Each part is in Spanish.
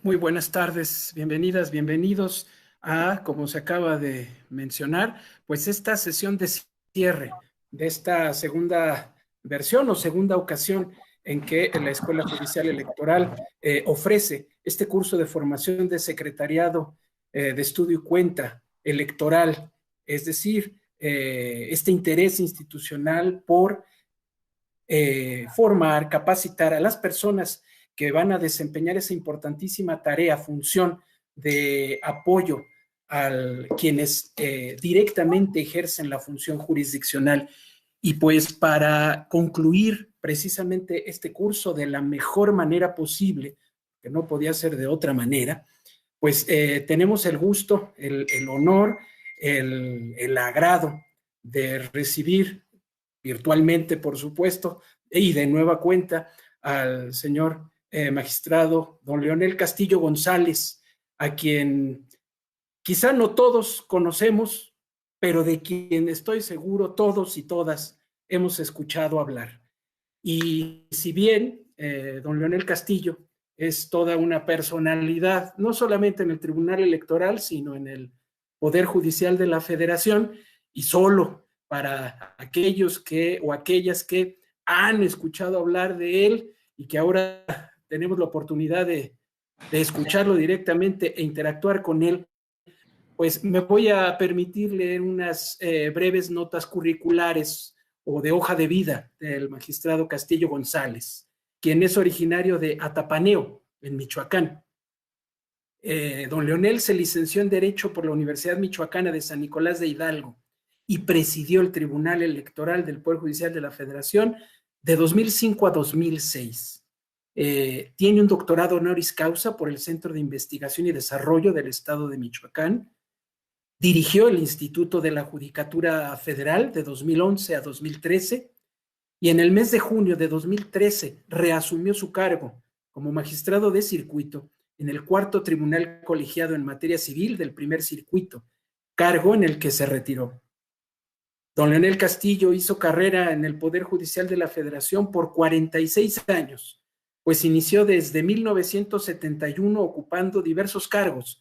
Muy buenas tardes, bienvenidas, bienvenidos a, como se acaba de mencionar, pues esta sesión de cierre de esta segunda versión o segunda ocasión en que la Escuela Judicial Electoral ofrece este curso de formación de secretariado de estudio y cuenta electoral, es decir, este interés institucional por formar, capacitar a las personas que van a desempeñar esa importantísima tarea, función de apoyo a quienes directamente ejercen la función jurisdiccional. Y pues para concluir precisamente este curso de la mejor manera posible, que no podía ser de otra manera, pues tenemos el gusto, el honor, el agrado de recibir virtualmente, por supuesto, y de nueva cuenta al señor magistrado don Leonel Castillo González, a quien quizá no todos conocemos, pero de quien estoy seguro todos y todas hemos escuchado hablar. Y si bien don Leonel Castillo es toda una personalidad, no solamente en el Tribunal Electoral, sino en el Poder Judicial de la Federación, y solo para aquellos que o aquellas que han escuchado hablar de él y que ahora tenemos la oportunidad de escucharlo directamente e interactuar con él, pues me voy a permitir leer unas breves notas curriculares o de hoja de vida del magistrado Castillo González, quien es originario de Atapaneo, en Michoacán. Don Leonel se licenció en Derecho por la Universidad Michoacana de San Nicolás de Hidalgo y presidió el Tribunal Electoral del Poder Judicial de la Federación de 2005 a 2006. Tiene un doctorado honoris causa por el Centro de Investigación y Desarrollo del Estado de Michoacán. Dirigió el Instituto de la Judicatura Federal de 2011 a 2013 y en el mes de junio de 2013 reasumió su cargo como magistrado de circuito en el cuarto tribunal colegiado en materia civil del primer circuito, cargo en el que se retiró. Don Leonel Castillo hizo carrera en el Poder Judicial de la Federación por 46 años, pues inició desde 1971 ocupando diversos cargos,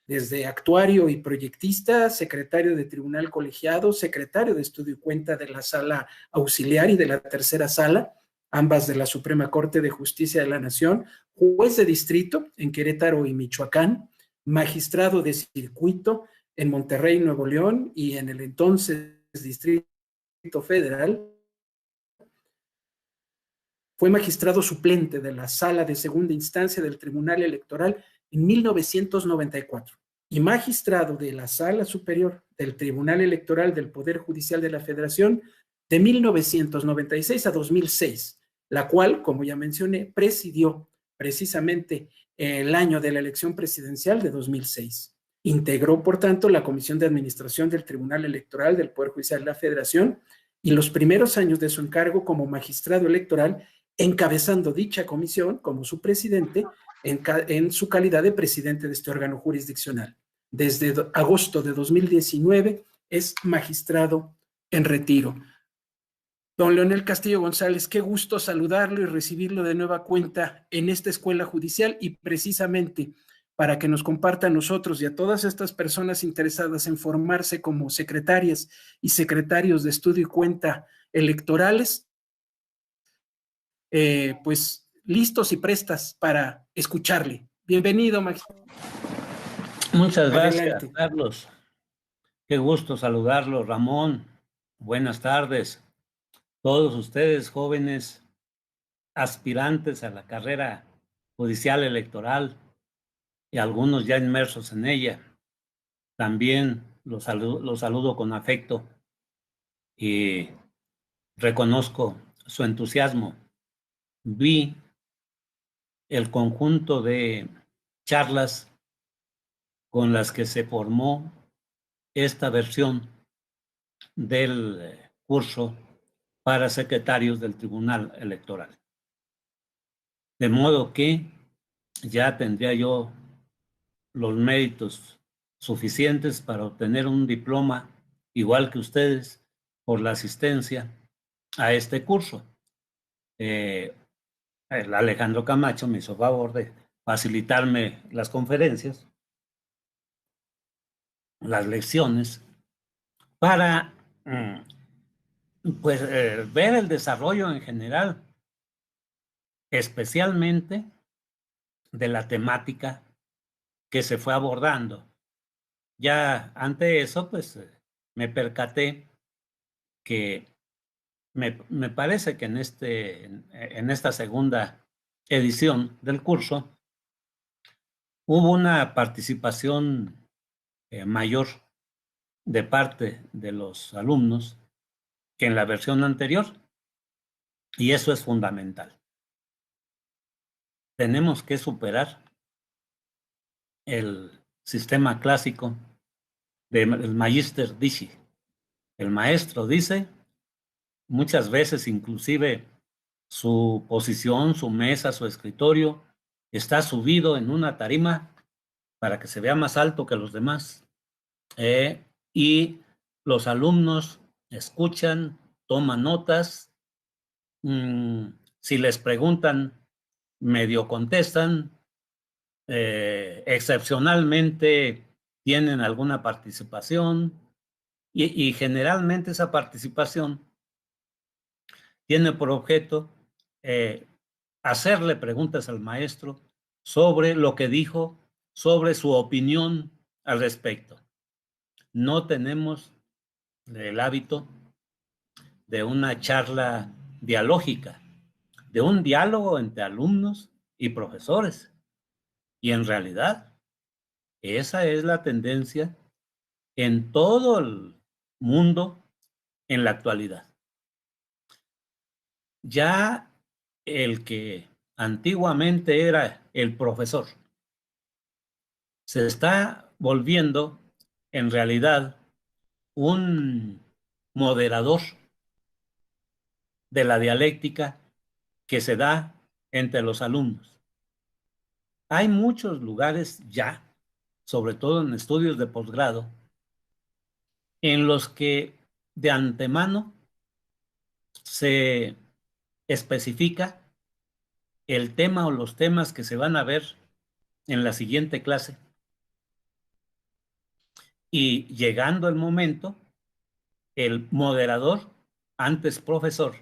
desde actuario y proyectista, secretario de tribunal colegiado, secretario de estudio y cuenta de la sala auxiliar y de la tercera sala, ambas de la Suprema Corte de Justicia de la Nación, juez de distrito en Querétaro y Michoacán, magistrado de circuito en Monterrey, Nuevo León y en el entonces Distrito Federal. Fue magistrado suplente de la Sala de Segunda Instancia del Tribunal Electoral en 1994 y magistrado de la Sala Superior del Tribunal Electoral del Poder Judicial de la Federación de 1996 a 2006, la cual, como ya mencioné, presidió precisamente el año de la elección presidencial de 2006. Integró, por tanto, la Comisión de Administración del Tribunal Electoral del Poder Judicial de la Federación y los primeros años de su encargo como magistrado electoral, encabezando dicha comisión como su presidente en su calidad de presidente de este órgano jurisdiccional. Desde agosto de 2019 es magistrado en retiro. Don Leonel Castillo González, qué gusto saludarlo y recibirlo de nueva cuenta en esta escuela judicial y precisamente para que nos comparta a nosotros y a todas estas personas interesadas en formarse como secretarias y secretarios de estudio y cuenta electorales, pues listos y prestas para escucharle. Bienvenido, magistrado. Muchas gracias, Adelante. Carlos. Qué gusto saludarlo, Ramón. Buenas tardes. Todos ustedes, jóvenes aspirantes a la carrera judicial electoral y algunos ya inmersos en ella. También los saludo con afecto y reconozco su entusiasmo. Vi el conjunto de charlas con las que se formó esta versión del curso para secretarios del Tribunal Electoral. De modo que ya tendría yo los méritos suficientes para obtener un diploma, igual que ustedes, por la asistencia a este curso. El Alejandro Camacho me hizo favor de facilitarme las conferencias, las lecciones, para pues, ver el desarrollo en general, especialmente de la temática que se fue abordando. Ya ante eso, pues me percaté que me parece que en esta segunda edición del curso hubo una participación mayor de parte de los alumnos que en la versión anterior, y eso es fundamental. Tenemos que superar el sistema clásico del Magister dice. El maestro dice, muchas veces inclusive su posición, su mesa, su escritorio está subido en una tarima para que se vea más alto que los demás. Y los alumnos escuchan, toman notas, si les preguntan, medio contestan, excepcionalmente tienen alguna participación y generalmente esa participación tiene por objeto hacerle preguntas al maestro sobre lo que dijo, sobre su opinión al respecto. No tenemos el hábito de una charla dialógica, de un diálogo entre alumnos y profesores. Y en realidad, esa es la tendencia en todo el mundo en la actualidad. Ya el que antiguamente era el profesor se está volviendo en realidad un moderador de la dialéctica que se da entre los alumnos. Hay muchos lugares ya, sobre todo en estudios de posgrado, en los que de antemano se especifica el tema o los temas que se van a ver en la siguiente clase. Y llegando el momento, el moderador, antes profesor,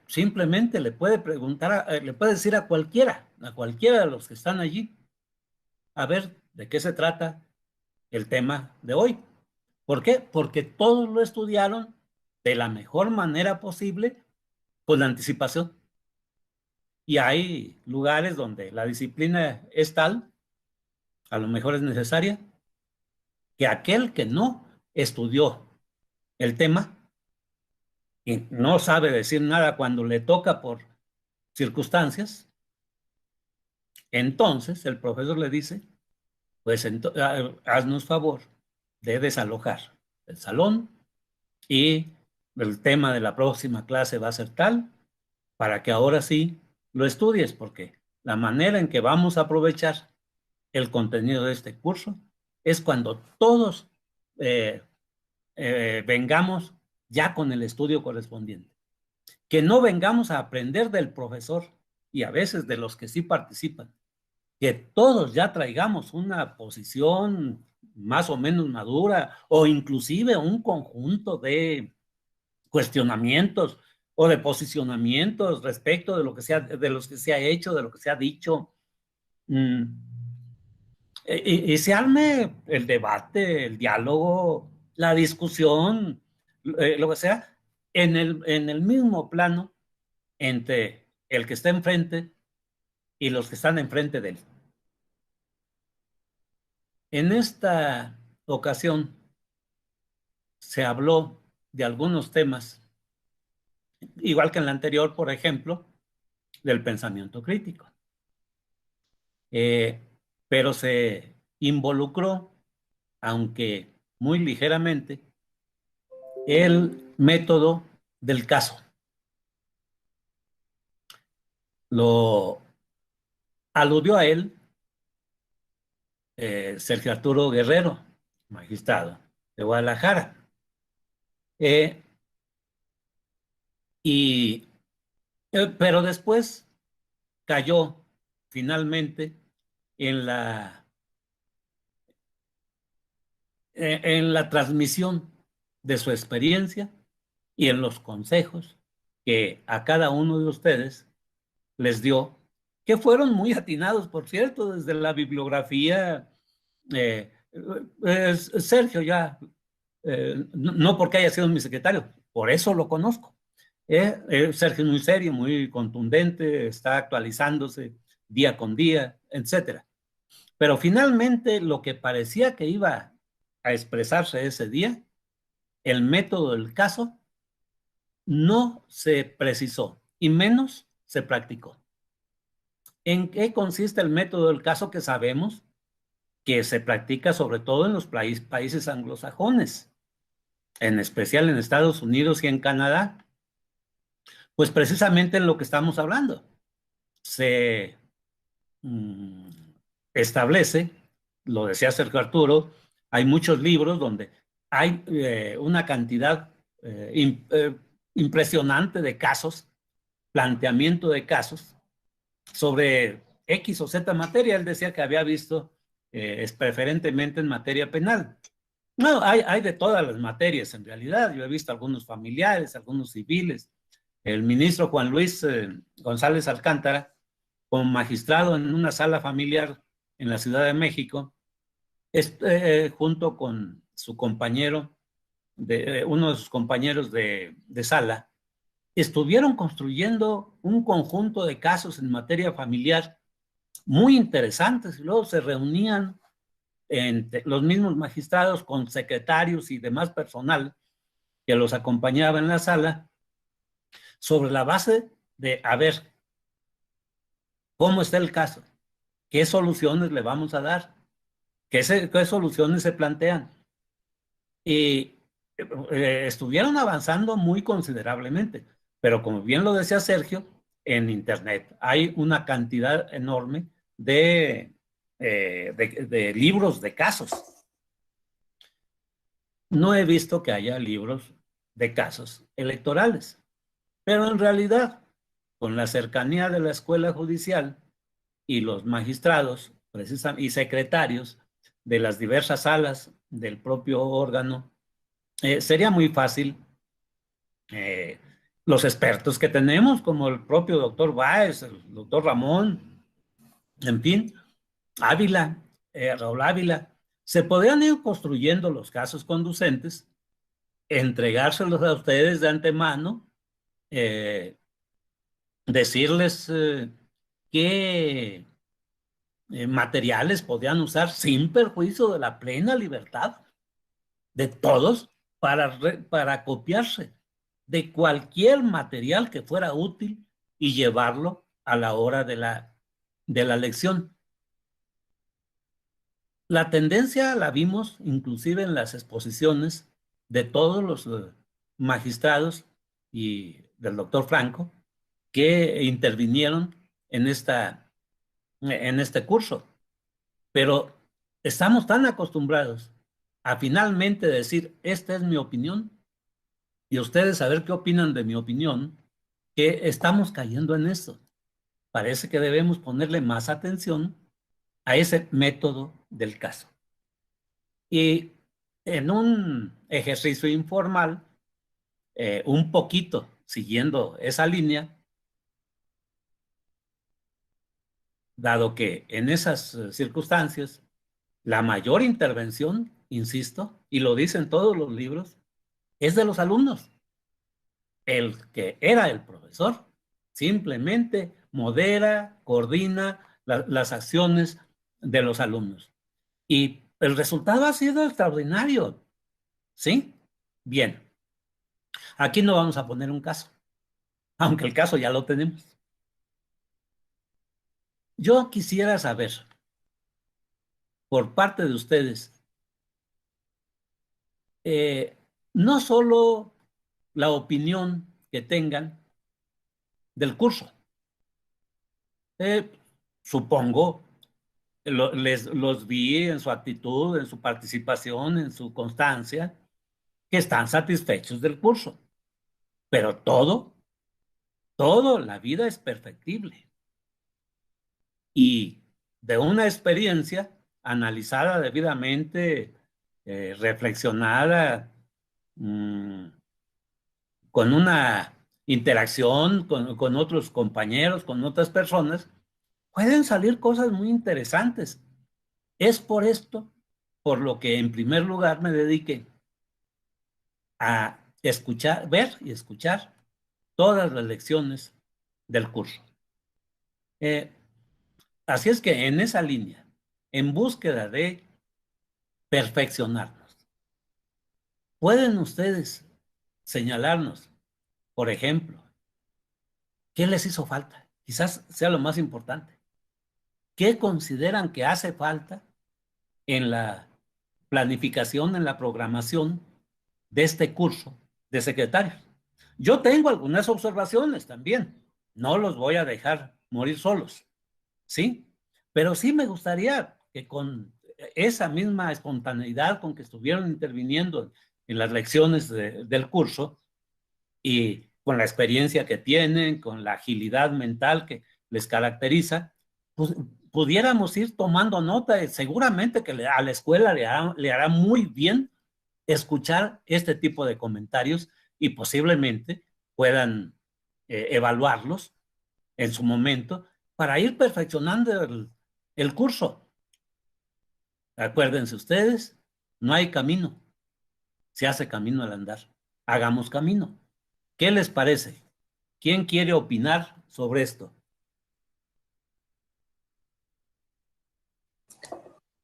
simplemente le puede preguntar, le puede decir a cualquiera de los que están allí, a ver de qué se trata el tema de hoy. ¿Por qué? Porque todos lo estudiaron de la mejor manera posible con la anticipación. Y hay lugares donde la disciplina es tal, a lo mejor es necesaria, que aquel que no estudió el tema y no sabe decir nada cuando le toca por circunstancias, entonces el profesor le dice, pues haznos favor de desalojar el salón y el tema de la próxima clase va a ser tal para que ahora sí lo estudies, porque la manera en que vamos a aprovechar el contenido de este curso es cuando todos vengamos ya con el estudio correspondiente. Que no vengamos a aprender del profesor y a veces de los que sí participan. Que todos ya traigamos una posición más o menos madura o inclusive un conjunto de cuestionamientos o de posicionamientos respecto de lo que de los que se ha hecho, de lo que se ha dicho. Y se arme el debate, el diálogo, la discusión, lo que sea, en el mismo plano entre el que está enfrente y los que están enfrente de él. En esta ocasión se habló de algunos temas, igual que en la anterior, por ejemplo, del pensamiento crítico. Pero se involucró, aunque muy ligeramente, el método del caso. Lo aludió a él Sergio Arturo Guerrero, magistrado de Guadalajara. Pero después cayó finalmente en la transmisión de su experiencia y en los consejos que a cada uno de ustedes les dio, que fueron muy atinados, por cierto, desde la bibliografía. Sergio ya, no porque haya sido mi secretario, por eso lo conozco. Sergio es muy serio, muy contundente, está actualizándose día con día, etcétera. Pero finalmente lo que parecía que iba a expresarse ese día, el método del caso, no se precisó y menos se practicó. ¿En qué consiste el método del caso que sabemos que se practica sobre todo en los países anglosajones, en especial en Estados Unidos y en Canadá? Pues precisamente en lo que estamos hablando. Se establece, lo decía Sergio Arturo, hay muchos libros donde hay una cantidad impresionante de casos, planteamiento de casos sobre X o Z materia. Él decía que había visto preferentemente en materia penal. No, hay de todas las materias en realidad. Yo he visto algunos familiares, algunos civiles. El ministro Juan Luis González Alcántara, como magistrado en una sala familiar en la Ciudad de México, junto con su compañero, uno de sus compañeros de sala, estuvieron construyendo un conjunto de casos en materia familiar muy interesantes, y luego se reunían los mismos magistrados con secretarios y demás personal que los acompañaba en la sala, sobre la base de, a ver, ¿cómo está el caso? ¿Qué soluciones le vamos a dar? ¿Qué soluciones se plantean? Y estuvieron avanzando muy considerablemente, pero como bien lo decía Sergio, en Internet hay una cantidad enorme de libros de casos. No he visto que haya libros de casos electorales, pero en realidad, con la cercanía de la escuela judicial y los magistrados y secretarios de las diversas salas del propio órgano, sería muy fácil. Los expertos que tenemos, como el propio doctor Báez, el doctor Ramón, en fin, Ávila, Raúl Ávila, se podrían ir construyendo los casos conducentes, entregárselos a ustedes de antemano, decirles qué materiales podían usar sin perjuicio de la plena libertad de todos para copiarse de cualquier material que fuera útil y llevarlo a la hora de la lección. La tendencia la vimos inclusive en las exposiciones de todos los magistrados y del doctor Franco que intervinieron en este curso. Pero estamos tan acostumbrados a finalmente decir, esta es mi opinión, y ustedes a ver qué opinan de mi opinión, que estamos cayendo en esto. Parece que debemos ponerle más atención a ese método del caso. Y en un ejercicio informal, un poquito siguiendo esa línea, dado que en esas circunstancias la mayor intervención, insisto, y lo dicen todos los libros, es de los alumnos. El que era el profesor simplemente modera, coordina las acciones de los alumnos. Y el resultado ha sido extraordinario. ¿Sí? Bien. Aquí no vamos a poner un caso, aunque el caso ya lo tenemos. Yo quisiera saber, por parte de ustedes, no solo la opinión que tengan del curso. Supongo, los vi en su actitud, en su participación, en su constancia, que están satisfechos del curso. Pero todo, la vida es perfectible. y de una experiencia analizada debidamente, reflexionada, con una interacción con otros compañeros, con otras personas, pueden salir cosas muy interesantes. Es por esto, por lo que en primer lugar me dediqué a escuchar, ver y escuchar todas las lecciones del curso. Así es que en esa línea, en búsqueda de perfeccionarnos, pueden ustedes señalarnos, por ejemplo, qué les hizo falta. Quizás sea lo más importante. ¿Qué consideran que hace falta en la planificación, en la programación de este curso de secretarios? Yo tengo algunas observaciones también. No los voy a dejar morir solos, ¿sí? Pero sí me gustaría que con esa misma espontaneidad con que estuvieron interviniendo en las lecciones del curso y con la experiencia que tienen, con la agilidad mental que les caracteriza, pues pudiéramos ir tomando nota. Seguramente que a la escuela le hará muy bien escuchar este tipo de comentarios y posiblemente puedan evaluarlos en su momento para ir perfeccionando el curso. Acuérdense ustedes, no hay camino, se hace camino al andar. Hagamos camino. ¿Qué les parece? ¿Quién quiere opinar sobre esto?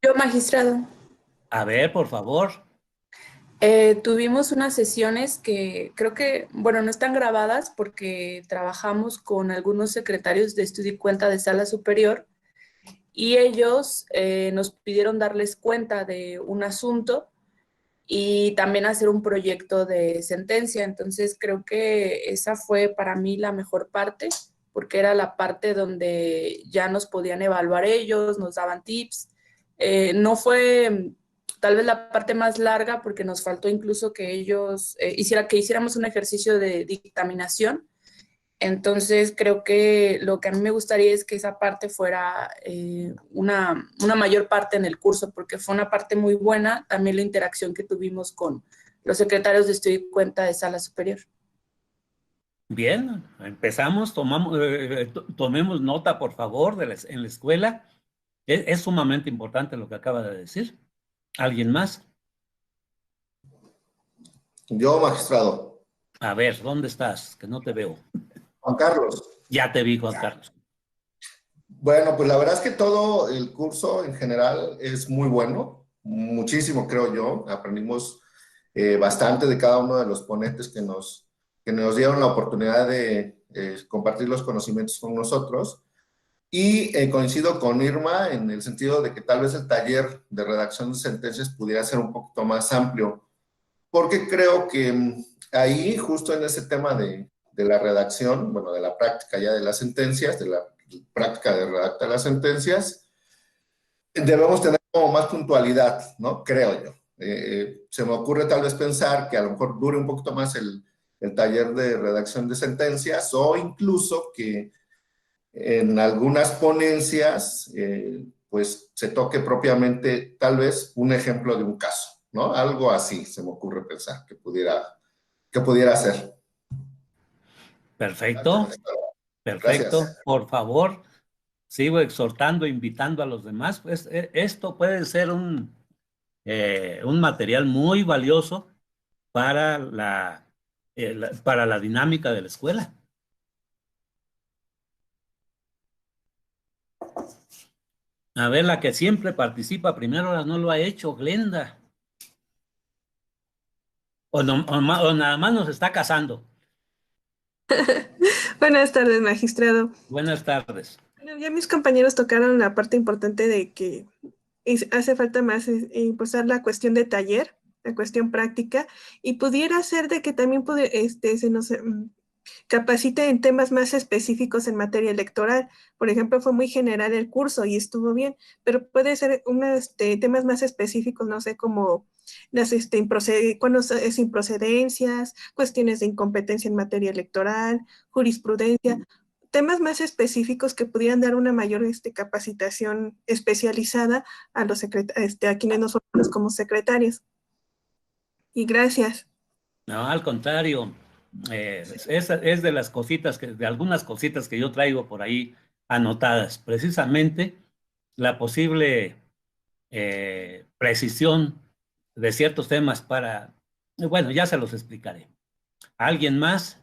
Yo, magistrado. A ver, por favor. Tuvimos unas sesiones que creo que, bueno, no están grabadas porque trabajamos con algunos secretarios de estudio y cuenta de sala superior y ellos nos pidieron darles cuenta de un asunto y también hacer un proyecto de sentencia. Entonces creo que esa fue para mí la mejor parte, porque era la parte donde ya nos podían evaluar ellos, nos daban tips. No fue tal vez la parte más larga porque nos faltó incluso que ellos hiciéramos un ejercicio de dictaminación. Entonces, creo que lo que a mí me gustaría es que esa parte fuera una mayor parte en el curso, porque fue una parte muy buena, también la interacción que tuvimos con los secretarios de estudio y cuenta de sala superior. Bien, empezamos, tomemos nota, por favor, en la escuela. Es sumamente importante lo que acaba de decir. ¿Alguien más? Yo, magistrado. A ver, ¿dónde estás? Que no te veo. Juan Carlos. Ya te vi, Juan Carlos. Bueno, pues la verdad es que todo el curso en general es muy bueno, muchísimo creo yo. Aprendimos bastante de cada uno de los ponentes que nos dieron la oportunidad de compartir los conocimientos con nosotros. Y coincido con Irma en el sentido de que tal vez el taller de redacción de sentencias pudiera ser un poquito más amplio, porque creo que ahí, justo en ese tema de la redacción, bueno, de la práctica ya de las sentencias, de la práctica de redactar las sentencias, debemos tener como más puntualidad, ¿no? Creo yo. Se me ocurre tal vez pensar que a lo mejor dure un poquito más el taller de redacción de sentencias o incluso que en algunas ponencias pues se toque propiamente tal vez un ejemplo de un caso, ¿no? Algo así se me ocurre pensar que pudiera ser. Perfecto, perfecto. Gracias. Por favor, sigo exhortando, invitando a los demás. Pues esto puede ser un material muy valioso para para la dinámica de la escuela. A ver, la que siempre participa primero ahora no lo ha hecho, Glenda. O nada más nos está casando. Buenas tardes, magistrado. Buenas tardes. Bueno, ya mis compañeros tocaron la parte importante de que hace falta más impulsar la cuestión de taller, la cuestión práctica, y pudiera ser de que también se nos capacite en temas más específicos en materia electoral. Por ejemplo, fue muy general el curso y estuvo bien, pero puede ser temas más específicos, no sé, como las cuando es improcedencias, cuestiones de incompetencia en materia electoral, jurisprudencia, temas más específicos que pudieran dar una mayor capacitación especializada a los a quienes nos formamos como secretarios. Y gracias. No, al contrario, es de las cositas, de algunas cositas que yo traigo por ahí anotadas, precisamente la posible precisión de ciertos temas para, bueno, ya se los explicaré. ¿Alguien más?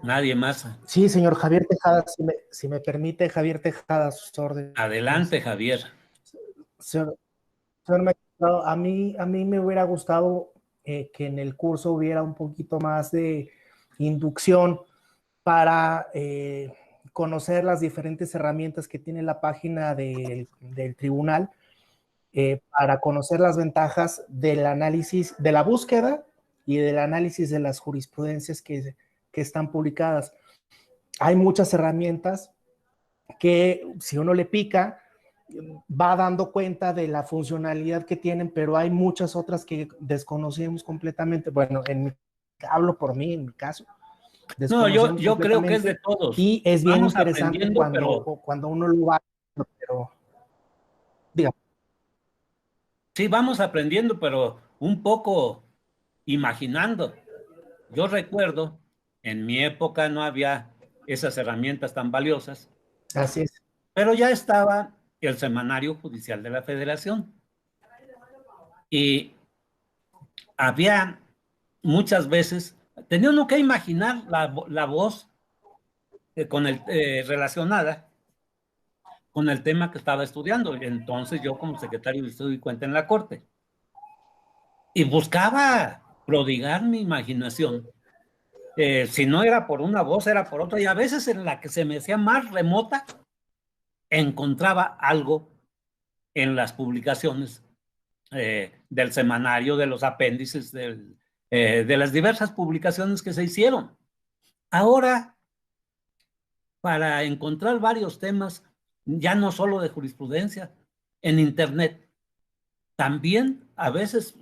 ¿Nadie más? Sí, señor Javier Tejada, si me permite, Javier Tejada, a sus órdenes. Adelante, Javier. Señor magistrado, a mí me hubiera gustado que en el curso hubiera un poquito más de inducción para conocer las diferentes herramientas que tiene la página del tribunal, para conocer las ventajas del análisis, de la búsqueda y del análisis de las jurisprudencias que están publicadas. Hay muchas herramientas que si uno le pica, va dando cuenta de la funcionalidad que tienen, pero hay muchas otras que desconocemos completamente. Bueno, hablo por mí, en mi caso. No, yo creo que es de todos. Y es bien Vamos interesante cuando uno lo va, pero dígame. Sí, vamos aprendiendo, pero un poco imaginando. Yo recuerdo, en mi época no había esas herramientas tan valiosas. Así es. Pero ya estaba el Semanario Judicial de la Federación. Y había muchas veces, tenía uno que imaginar la voz relacionada con el tema que estaba estudiando. Entonces yo como secretario de Estudio y Cuenta en la Corte. Y buscaba prodigar mi imaginación. Si no era por una voz, era por otra. Y a veces en la que se me hacía más remota, encontraba algo en las publicaciones del semanario, de los apéndices, de las diversas publicaciones que se hicieron. Ahora, para encontrar varios temas, ya no solo de jurisprudencia, en Internet, también a veces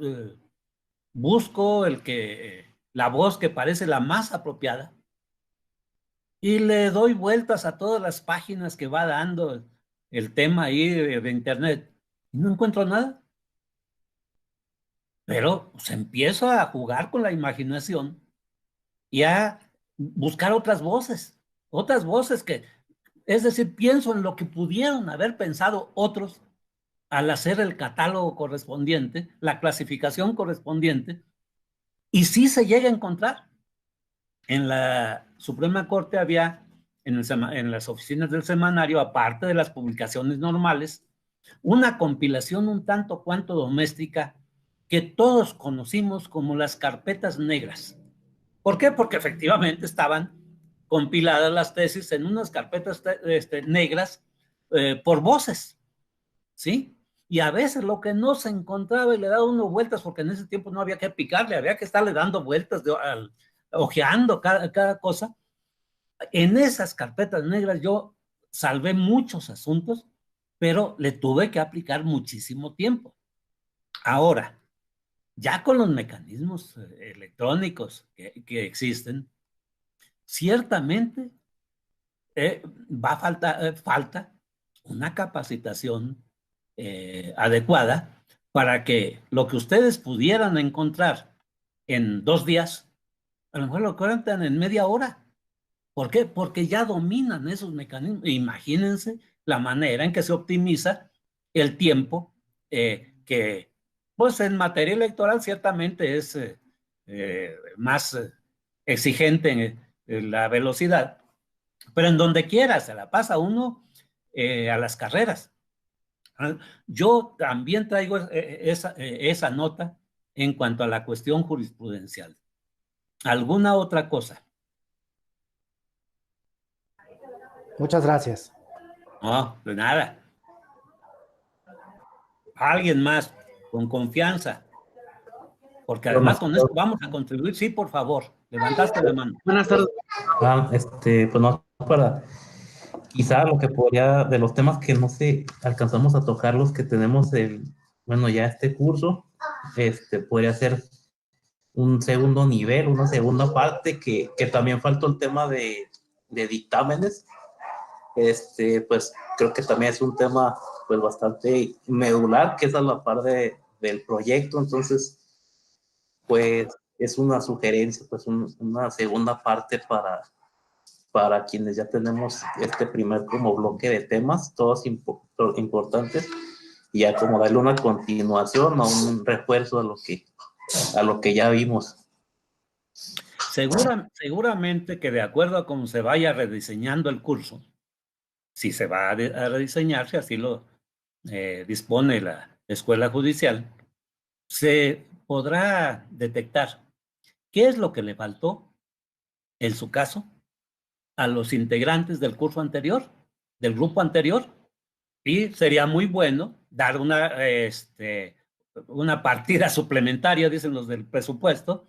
busco la voz que parece la más apropiada y le doy vueltas a todas las páginas que va dando el tema ahí de Internet. Y no encuentro nada. Pero pues, empiezo a jugar con la imaginación y a buscar otras voces que, es decir, pienso en lo que pudieron haber pensado otros al hacer el catálogo correspondiente, la clasificación correspondiente, y sí se llega a encontrar. En la Suprema Corte había, en las oficinas del semanario, aparte de las publicaciones normales, una compilación un tanto cuanto doméstica que todos conocimos como las carpetas negras. ¿Por qué? Porque efectivamente estaban compiladas las tesis en unas carpetas negras por voces, ¿sí? Y a veces lo que no se encontraba y le daba uno vueltas, porque en ese tiempo no había que picarle, había que estarle dando vueltas, ojeando cada cosa. En esas carpetas negras yo salvé muchos asuntos, pero le tuve que aplicar muchísimo tiempo. Ahora, ya con los mecanismos electrónicos que existen, ciertamente falta una capacitación adecuada para que lo que ustedes pudieran encontrar en 2 días, a lo mejor lo encuentran en media hora. ¿Por qué? Porque ya dominan esos mecanismos. Imagínense la manera en que se optimiza el tiempo que, pues en materia electoral ciertamente es más exigente en la velocidad, pero en donde quiera se la pasa uno a las carreras. Yo también traigo esa nota en cuanto a la cuestión jurisprudencial. ¿Alguna otra cosa? Muchas gracias. No, de nada. ¿Alguien más? Con confianza. Porque además con esto vamos a contribuir. Sí, por favor. Levantaste la mano. Buenas tardes. Pues no, para quizá lo que podría, de los temas que no sé, alcanzamos a tocar, los que tenemos ya este curso, podría ser un segundo nivel, una segunda parte, que también faltó el tema de dictámenes. Pues creo que también es un tema pues bastante medular, que es a la par del proyecto. Entonces pues es una sugerencia, pues una segunda parte para quienes ya tenemos este primer como bloque de temas, todos importantes, y ya como darle una continuación o un refuerzo a lo que ya vimos. Seguramente que de acuerdo a cómo se vaya rediseñando el curso, si se va a rediseñar, si así lo dispone la escuela judicial, se podrá detectar qué es lo que le faltó, en su caso, a los integrantes del curso anterior, del grupo anterior, y sería muy bueno dar una partida suplementaria, dicen los del presupuesto,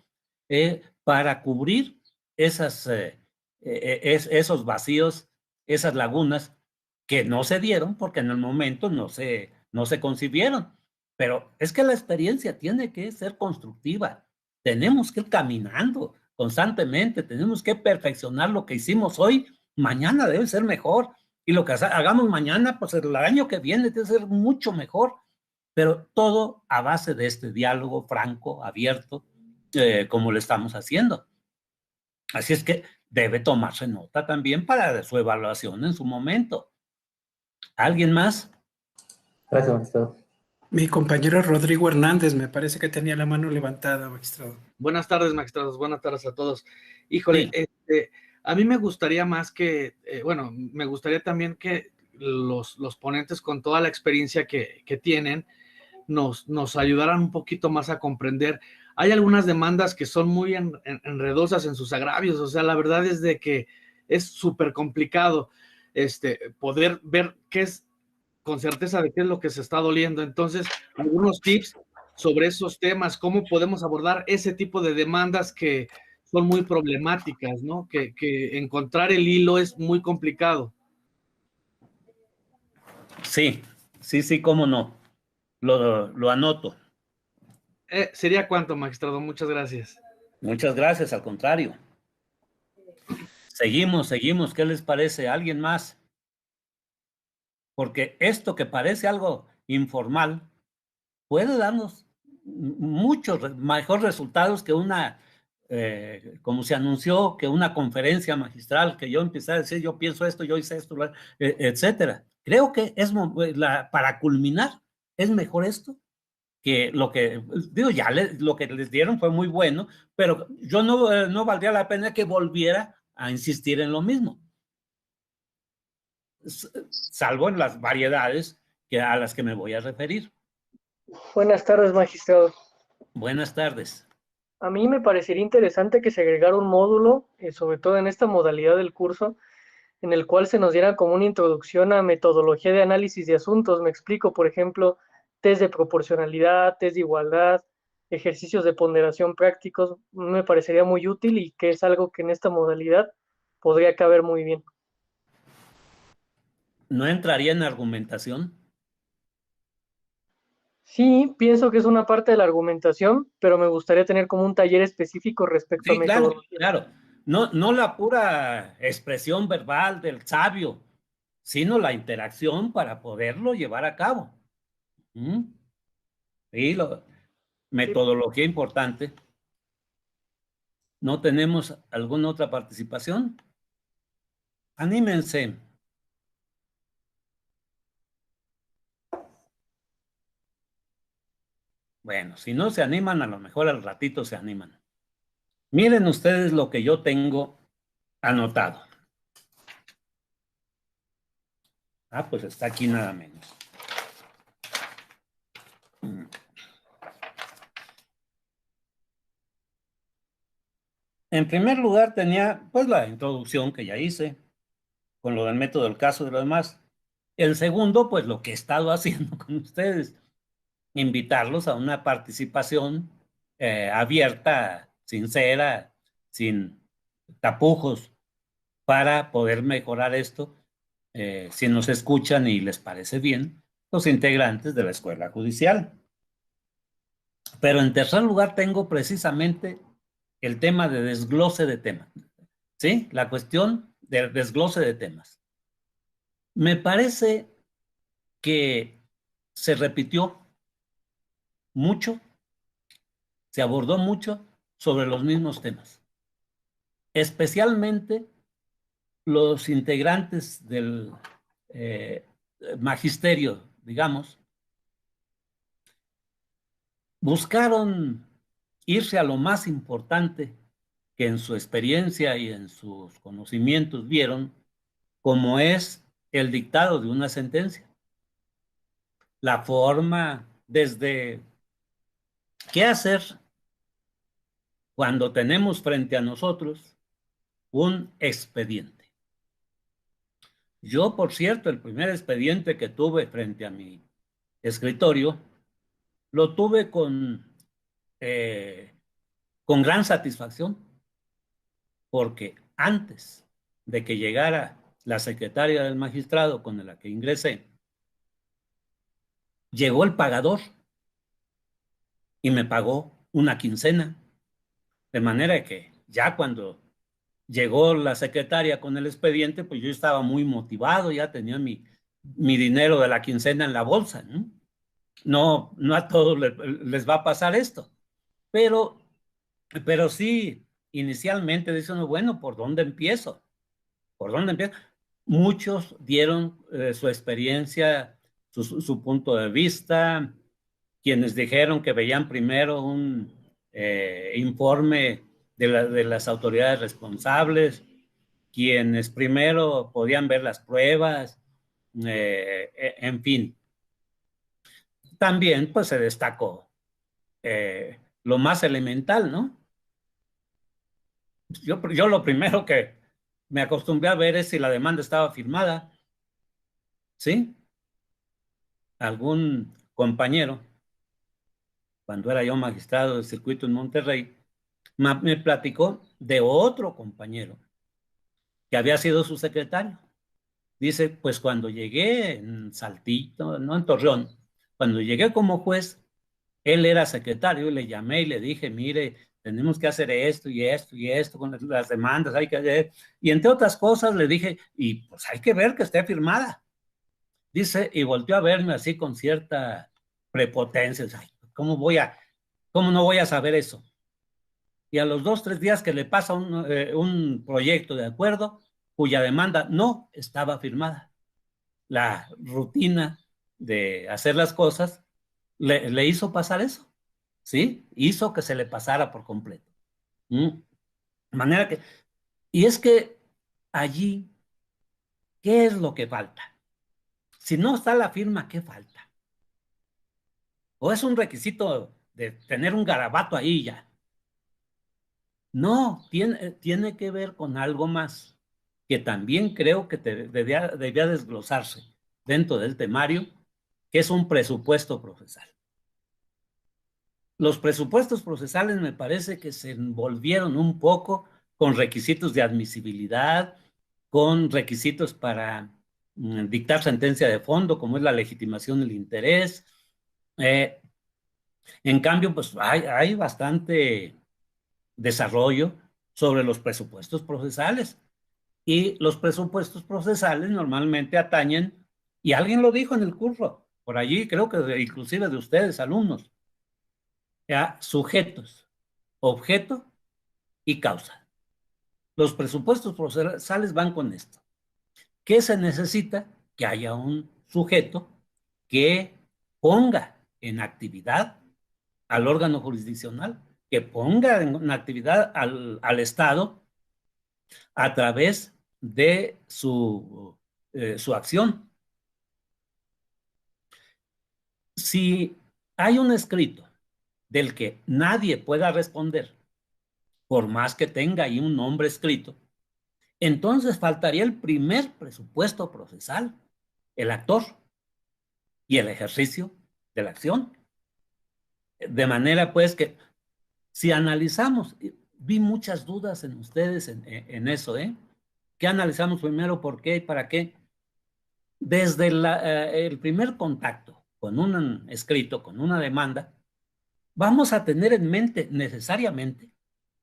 para cubrir esos vacíos, esas lagunas que no se dieron porque en el momento no se concibieron. Pero es que la experiencia tiene que ser constructiva. Tenemos que ir caminando constantemente, tenemos que perfeccionar lo que hicimos hoy, mañana debe ser mejor, y lo que hagamos mañana, pues el año que viene debe ser mucho mejor, pero todo a base de este diálogo franco, abierto, como lo estamos haciendo. Así es que debe tomarse nota también para su evaluación en su momento. ¿Alguien más? Gracias, magistrado. Mi compañero Rodrigo Hernández me parece que tenía la mano levantada, magistrado. Buenas tardes, magistrados. Buenas tardes a todos. Híjole, Sí. A mí me gustaría más que, me gustaría también que los ponentes con toda la experiencia que tienen nos ayudaran un poquito más a comprender. Hay algunas demandas que son muy enredosas en sus agravios, o sea, la verdad es de que es súper complicado poder ver qué es, con certeza de qué es lo que se está doliendo. Entonces, algunos tips sobre esos temas, cómo podemos abordar ese tipo de demandas que son muy problemáticas, ¿no? Que encontrar el hilo es muy complicado. Sí, cómo no. Lo anoto. ¿Sería cuánto, magistrado? Muchas gracias. Muchas gracias, al contrario. Seguimos. ¿Qué les parece? ¿Alguien más? Porque esto que parece algo informal puede darnos muchos mejores resultados que como se anunció, que una conferencia magistral, que yo empecé a decir, yo pienso esto, yo hice esto, etcétera. Creo que para culminar, es mejor esto que lo que, digo, ya lo que les dieron fue muy bueno, pero yo no valdría la pena que volviera a insistir en lo mismo, salvo en las variedades a las que me voy a referir. Buenas tardes, magistrado. Buenas tardes. A mí me parecería interesante que se agregara un módulo, sobre todo en esta modalidad del curso, en el cual se nos diera como una introducción a metodología de análisis de asuntos. Me explico, por ejemplo, test de proporcionalidad, test de igualdad, ejercicios de ponderación prácticos. Me parecería muy útil y que es algo que en esta modalidad podría caber muy bien. ¿No entraría en argumentación? Sí, pienso que es una parte de la argumentación, pero me gustaría tener como un taller específico respecto a metodología. Claro. No la pura expresión verbal del sabio, sino la interacción para poderlo llevar a cabo. Y metodología importante. ¿No tenemos alguna otra participación? Anímense. Bueno, si no se animan, a lo mejor al ratito se animan. Miren ustedes lo que yo tengo anotado. Pues está aquí nada menos. En primer lugar tenía pues la introducción que ya hice, con lo del método del caso y lo demás. El segundo, pues lo que he estado haciendo con ustedes, invitarlos a una participación abierta, sincera, sin tapujos, para poder mejorar esto, si nos escuchan y les parece bien, los integrantes de la escuela judicial. Pero en tercer lugar tengo precisamente el tema de desglose de temas, ¿sí? La cuestión del desglose de temas. Me parece que se repitió mucho, se abordó mucho sobre los mismos temas, especialmente los integrantes del magisterio, digamos, buscaron irse a lo más importante que en su experiencia y en sus conocimientos vieron, como es el dictado de una sentencia. La forma desde qué hacer cuando tenemos frente a nosotros un expediente. Yo, por cierto, el primer expediente que tuve frente a mi escritorio, lo tuve con gran satisfacción, porque antes de que llegara la secretaria del magistrado con la que ingresé, llegó el pagador y me pagó una quincena, de manera que ya cuando llegó la secretaria con el expediente, pues yo estaba muy motivado, ya tenía mi dinero de la quincena en la bolsa, ¿no? No a todos les va a pasar esto, pero sí, inicialmente dicen, bueno, ¿por dónde empiezo? ¿Por dónde empiezo? Muchos dieron su experiencia, su punto de vista, quienes dijeron que veían primero un informe de las autoridades responsables, quienes primero podían ver las pruebas, en fin. También pues se destacó lo más elemental, ¿no? Yo lo primero que me acostumbré a ver es si la demanda estaba firmada, ¿sí? Algún compañero, cuando era yo magistrado del circuito en Monterrey, me platicó de otro compañero que había sido su secretario. Dice, pues cuando llegué en Saltillo, no en Torreón, cuando llegué como juez, él era secretario y le llamé y le dije, mire, tenemos que hacer esto y esto y esto con las demandas, hay que hacer, y entre otras cosas le dije, y pues hay que ver que esté firmada. Dice, y volteó a verme así con cierta prepotencia, ay, ¿cómo no voy a saber eso? Y a los 2-3 días que le pasa un proyecto de acuerdo cuya demanda no estaba firmada. La rutina de hacer las cosas le hizo pasar eso, ¿sí? Hizo que se le pasara por completo. De manera que, y es que allí, ¿qué es lo que falta? Si no está la firma, ¿qué falta? ¿O es un requisito de tener un garabato ahí ya? No, tiene que ver con algo más, que también creo que debía desglosarse dentro del temario, que es un presupuesto procesal. Los presupuestos procesales me parece que se envolvieron un poco con requisitos de admisibilidad, con requisitos para dictar sentencia de fondo, como es la legitimación del interés. En cambio, pues hay bastante desarrollo sobre los presupuestos procesales. Y los presupuestos procesales normalmente atañen, y alguien lo dijo en el curso, por allí creo que inclusive de ustedes, alumnos, a sujetos, objeto y causa. Los presupuestos procesales van con esto. ¿Qué se necesita? Que haya un sujeto que ponga en actividad al órgano jurisdiccional, que ponga en actividad al Estado a través de su acción. Si hay un escrito del que nadie pueda responder, por más que tenga ahí un nombre escrito, entonces faltaría el primer presupuesto procesal, el actor y el ejercicio de la acción. De manera pues que si analizamos, vi muchas dudas en ustedes en eso, ¿qué analizamos primero? ¿Por qué y para qué? Desde el primer contacto con un escrito, con una demanda, vamos a tener en mente necesariamente,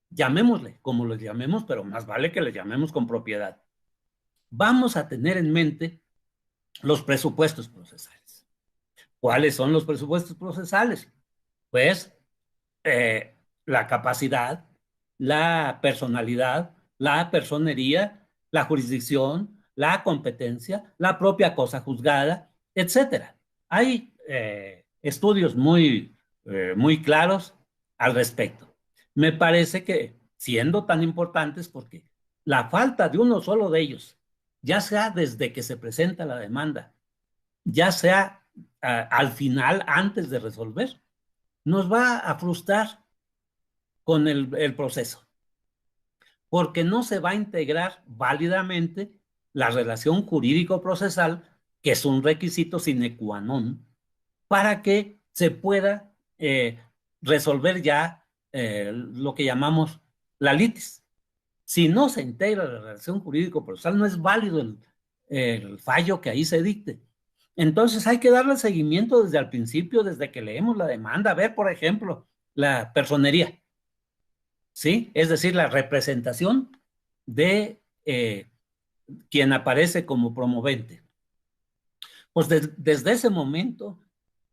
llamémosle como le llamemos, pero más vale que le llamemos con propiedad, vamos a tener en mente los presupuestos procesales. ¿Cuáles son los presupuestos procesales? Pues la capacidad, la personalidad, la personería, la jurisdicción, la competencia, la propia cosa juzgada, etcétera. Hay estudios muy claros al respecto. Me parece que, siendo tan importantes, porque la falta de uno solo de ellos, ya sea desde que se presenta la demanda, ya sea al final, antes de resolver, nos va a frustrar con el proceso, porque no se va a integrar válidamente la relación jurídico-procesal, que es un requisito sine qua non, para que se pueda resolver ya lo que llamamos la litis. Si no se integra la relación jurídico-procesal, no es válido el fallo que ahí se dicte. Entonces hay que darle seguimiento desde el principio, desde que leemos la demanda. A ver, por ejemplo, la personería, ¿sí? Es decir, la representación de quien aparece como promovente. Pues desde ese momento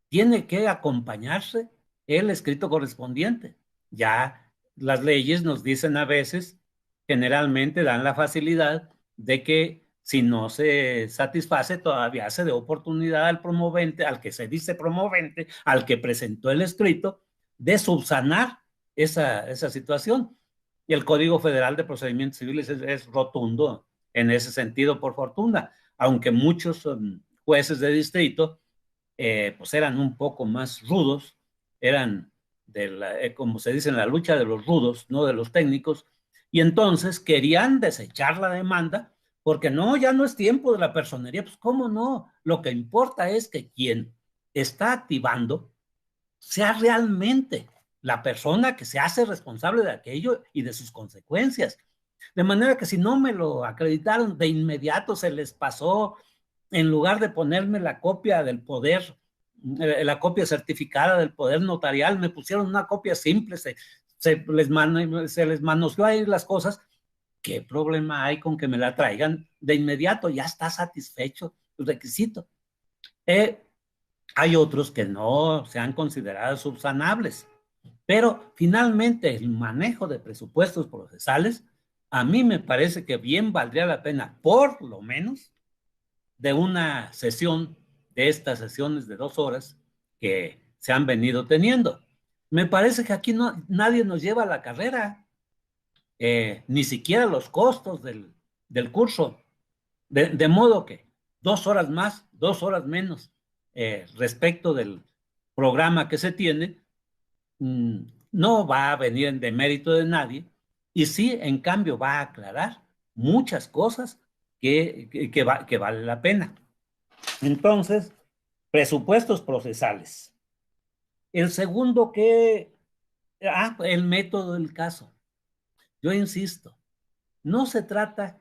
tiene que acompañarse el escrito correspondiente. Ya las leyes nos dicen a veces, generalmente dan la facilidad de que si no se satisface, todavía se dé oportunidad al promovente, al que se dice promovente, al que presentó el escrito, de subsanar esa situación. Y el Código Federal de Procedimientos Civiles es rotundo en ese sentido, por fortuna, aunque muchos jueces de distrito pues eran un poco más rudos, eran, como se dice, en la lucha de los rudos, no de los técnicos, y entonces querían desechar la demanda, porque no, ya no es tiempo de la personería. Pues cómo no, lo que importa es que quien está activando sea realmente la persona que se hace responsable de aquello y de sus consecuencias. De manera que si no me lo acreditaron, de inmediato se les pasó, en lugar de ponerme la copia del poder, la copia certificada del poder notarial, me pusieron una copia simple, se les manoseó ahí las cosas. ¿Qué problema hay con que me la traigan de inmediato? Ya está satisfecho el requisito. Hay otros que no se han considerado subsanables, pero finalmente el manejo de presupuestos procesales, a mí me parece que bien valdría la pena, por lo menos, de una sesión, de estas sesiones de 2 horas que se han venido teniendo. Me parece que aquí nadie nos lleva a la carrera, ni siquiera los costos del curso, de modo que 2 horas más, 2 horas menos, respecto del programa que se tiene, no va a venir en demérito de nadie, y sí, en cambio, va a aclarar muchas cosas que vale la pena. Entonces, presupuestos procesales. El segundo el método del caso. Yo insisto, no se trata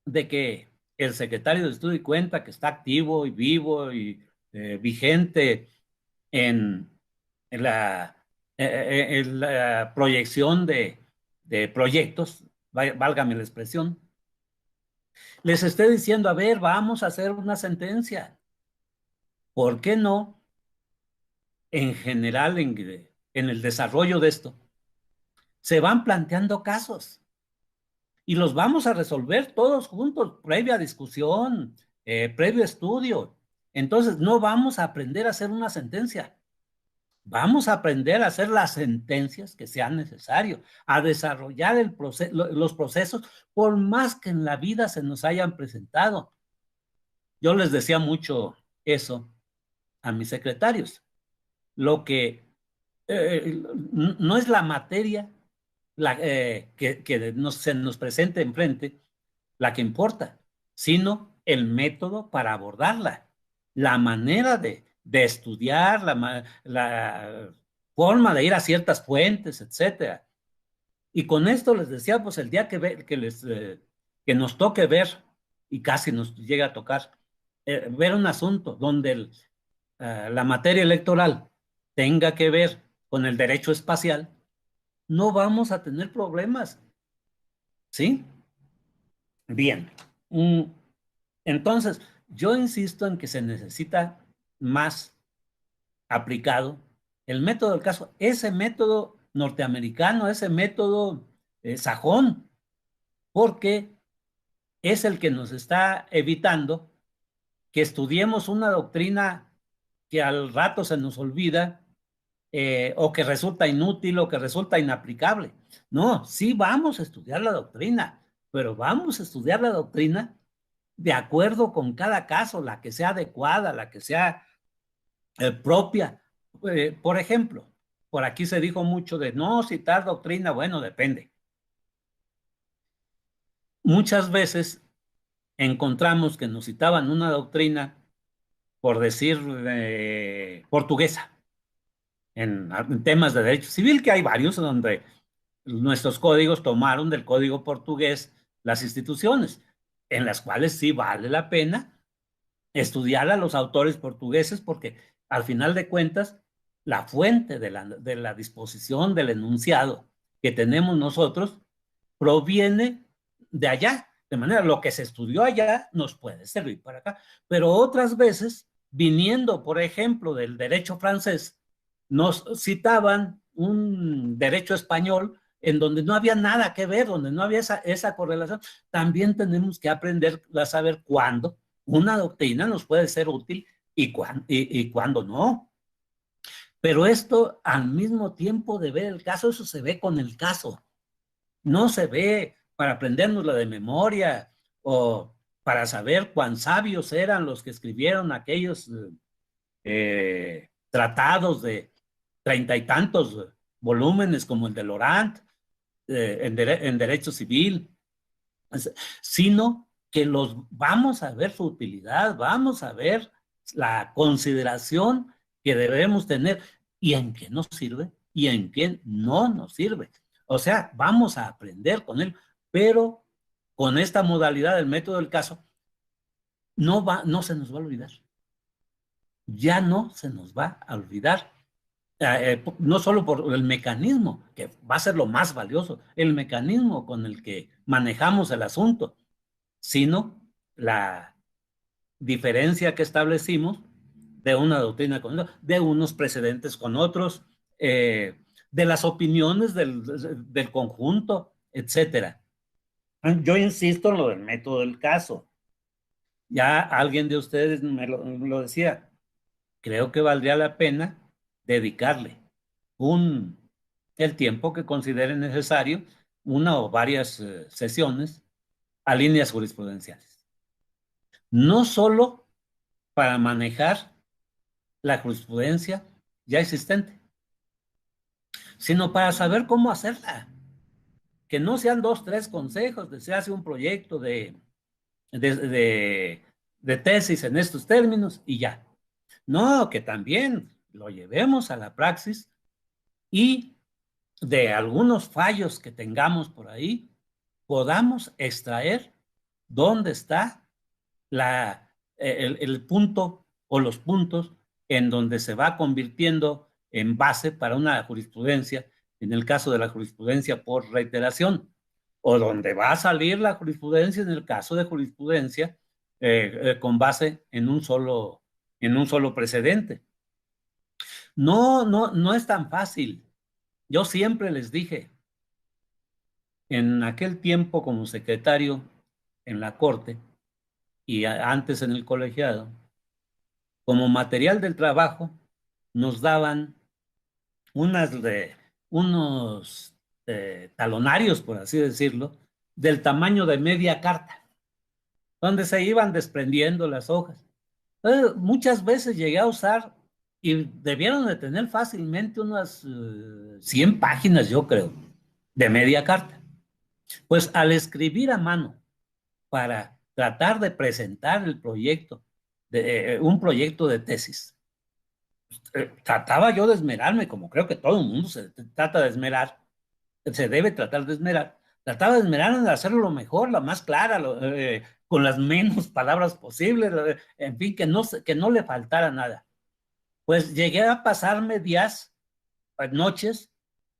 de que el secretario de Estudio y Cuenta, que está activo y vivo y vigente en la proyección de proyectos, válgame la expresión, les esté diciendo, a ver, vamos a hacer una sentencia. ¿Por qué no, en general, en el desarrollo de esto, se van planteando casos y los vamos a resolver todos juntos, previa discusión, previo estudio? Entonces, no vamos a aprender a hacer una sentencia. Vamos a aprender a hacer las sentencias que sean necesarias, a desarrollar los procesos, por más que en la vida se nos hayan presentado. Yo les decía mucho eso a mis secretarios. Lo que no es la materia que se nos presente enfrente la que importa, sino el método para abordarla, la manera de estudiar, la forma de ir a ciertas fuentes, etcétera. Y con esto les decía, pues el día que nos toque ver, y casi nos llega a tocar, ver un asunto donde la materia electoral tenga que ver con el derecho espacial, no vamos a tener problemas. ¿Sí? Bien. Entonces, yo insisto en que se necesita más aplicado el método del caso, ese método norteamericano, ese método sajón, porque es el que nos está evitando que estudiemos una doctrina que al rato se nos olvida, o que resulta inútil o que resulta inaplicable. No, sí vamos a estudiar la doctrina, pero vamos a estudiar la doctrina de acuerdo con cada caso, la que sea adecuada, la que sea propia. Por ejemplo, por aquí se dijo mucho de no citar doctrina. Bueno, depende. Muchas veces encontramos que nos citaban una doctrina, por decir, portuguesa, en temas de derecho civil, que hay varios donde nuestros códigos tomaron del código portugués las instituciones, en las cuales sí vale la pena estudiar a los autores portugueses, porque al final de cuentas, la fuente de la disposición del enunciado que tenemos nosotros proviene de allá, de manera lo que se estudió allá nos puede servir para acá, pero otras veces, viniendo, por ejemplo, del derecho francés, nos citaban un derecho español en donde no había nada que ver, donde no había esa correlación. También tenemos que aprender a saber cuándo una doctrina nos puede ser útil y cuándo no. Pero esto, al mismo tiempo de ver el caso, eso se ve con el caso. No se ve para aprendérnosla de memoria o para saber cuán sabios eran los que escribieron aquellos tratados de 30 y tantos volúmenes como el de Laurent en derecho civil, sino que los vamos a ver su utilidad, vamos a ver la consideración que debemos tener y en qué nos sirve y en qué no nos sirve. O sea, vamos a aprender con él, pero con esta modalidad del método del caso, no se nos va a olvidar. Ya no se nos va a olvidar. No solo por el mecanismo, que va a ser lo más valioso, el mecanismo con el que manejamos el asunto, sino la diferencia que establecimos de una doctrina con otra, de unos precedentes con otros, de las opiniones del conjunto, etcétera. Yo insisto en lo del método del caso. Ya alguien de ustedes me lo decía. Creo que valdría la pena dedicarle el tiempo que considere necesario, una o varias sesiones a líneas jurisprudenciales. No solo para manejar la jurisprudencia ya existente, sino para saber cómo hacerla. Que no sean 2, 3 consejos de se hace un proyecto de tesis en estos términos y ya. No, que también lo llevemos a la praxis y de algunos fallos que tengamos por ahí, podamos extraer dónde está el punto o los puntos en donde se va convirtiendo en base para una jurisprudencia, en el caso de la jurisprudencia por reiteración, o donde va a salir la jurisprudencia en el caso de jurisprudencia con base en un solo precedente. No es tan fácil. Yo siempre les dije, en aquel tiempo como secretario en la Corte y antes en el colegiado, como material del trabajo, nos daban unos talonarios, por así decirlo, del tamaño de media carta, donde se iban desprendiendo las hojas. Muchas veces llegué a usar y debieron de tener fácilmente unas 100 páginas, yo creo, de media carta. Pues al escribir a mano para tratar de presentar el proyecto, un proyecto de tesis, trataba yo de esmerarme, como creo que todo el mundo se trata de esmerar, se debe tratar de esmerar, trataba de esmerarme en hacerlo lo mejor, la más clara, con las menos palabras posibles, en fin, que no le faltara nada. Pues llegué a pasarme días noches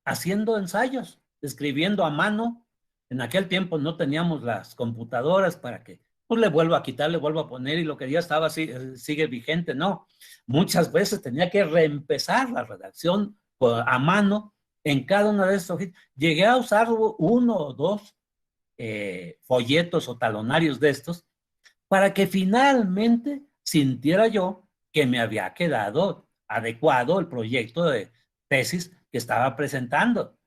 haciendo ensayos, escribiendo a mano. En aquel tiempo no teníamos las computadoras para que pues le vuelvo a quitar, le vuelvo a poner y lo que ya estaba sigue vigente. No, muchas veces tenía que reempezar la redacción a mano en cada una de esas hojitas. Llegué a usar 1 o 2 folletos o talonarios de estos para que finalmente sintiera yo que me había quedado adecuado el proyecto de tesis que estaba presentando.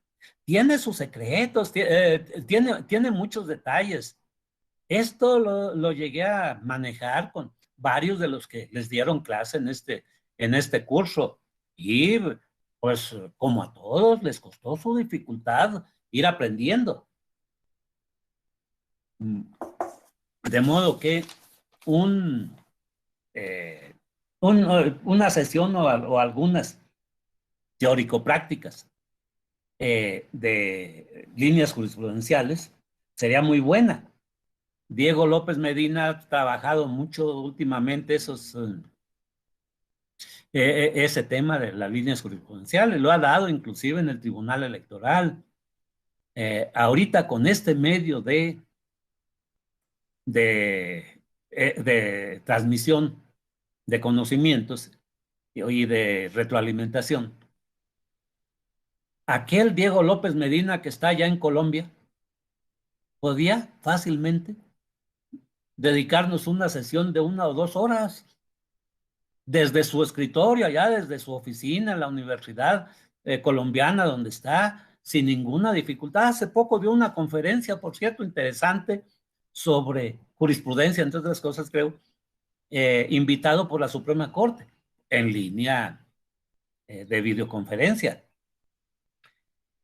Tiene sus secretos, tiene muchos detalles. Esto lo llegué a manejar con varios de los que les dieron clase en este curso. Y pues como a todos les costó su dificultad ir aprendiendo. De modo que una sesión o algunas teórico-prácticas de líneas jurisprudenciales sería muy buena. Diego López Medina ha trabajado mucho últimamente ese tema de las líneas jurisprudenciales, lo ha dado inclusive en el Tribunal Electoral. Ahorita con este medio de transmisión de conocimientos y de retroalimentación, aquel Diego López Medina que está allá en Colombia podía fácilmente dedicarnos una sesión de 1 o 2 horas desde su escritorio, allá desde su oficina en la universidad colombiana donde está, sin ninguna dificultad. Hace poco dio una conferencia, por cierto, interesante sobre jurisprudencia, entre otras cosas, creo, invitado por la Suprema Corte en línea de videoconferencia.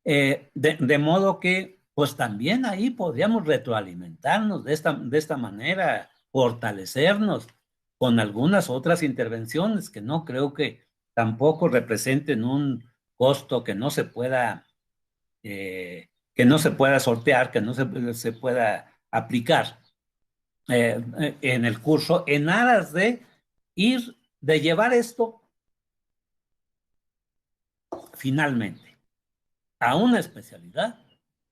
De modo que, pues también ahí podríamos retroalimentarnos de esta manera, fortalecernos con algunas otras intervenciones que no creo que tampoco representen un costo que no se pueda sortear, que no se pueda aplicar en el curso, en aras de llevar esto finalmente a una especialidad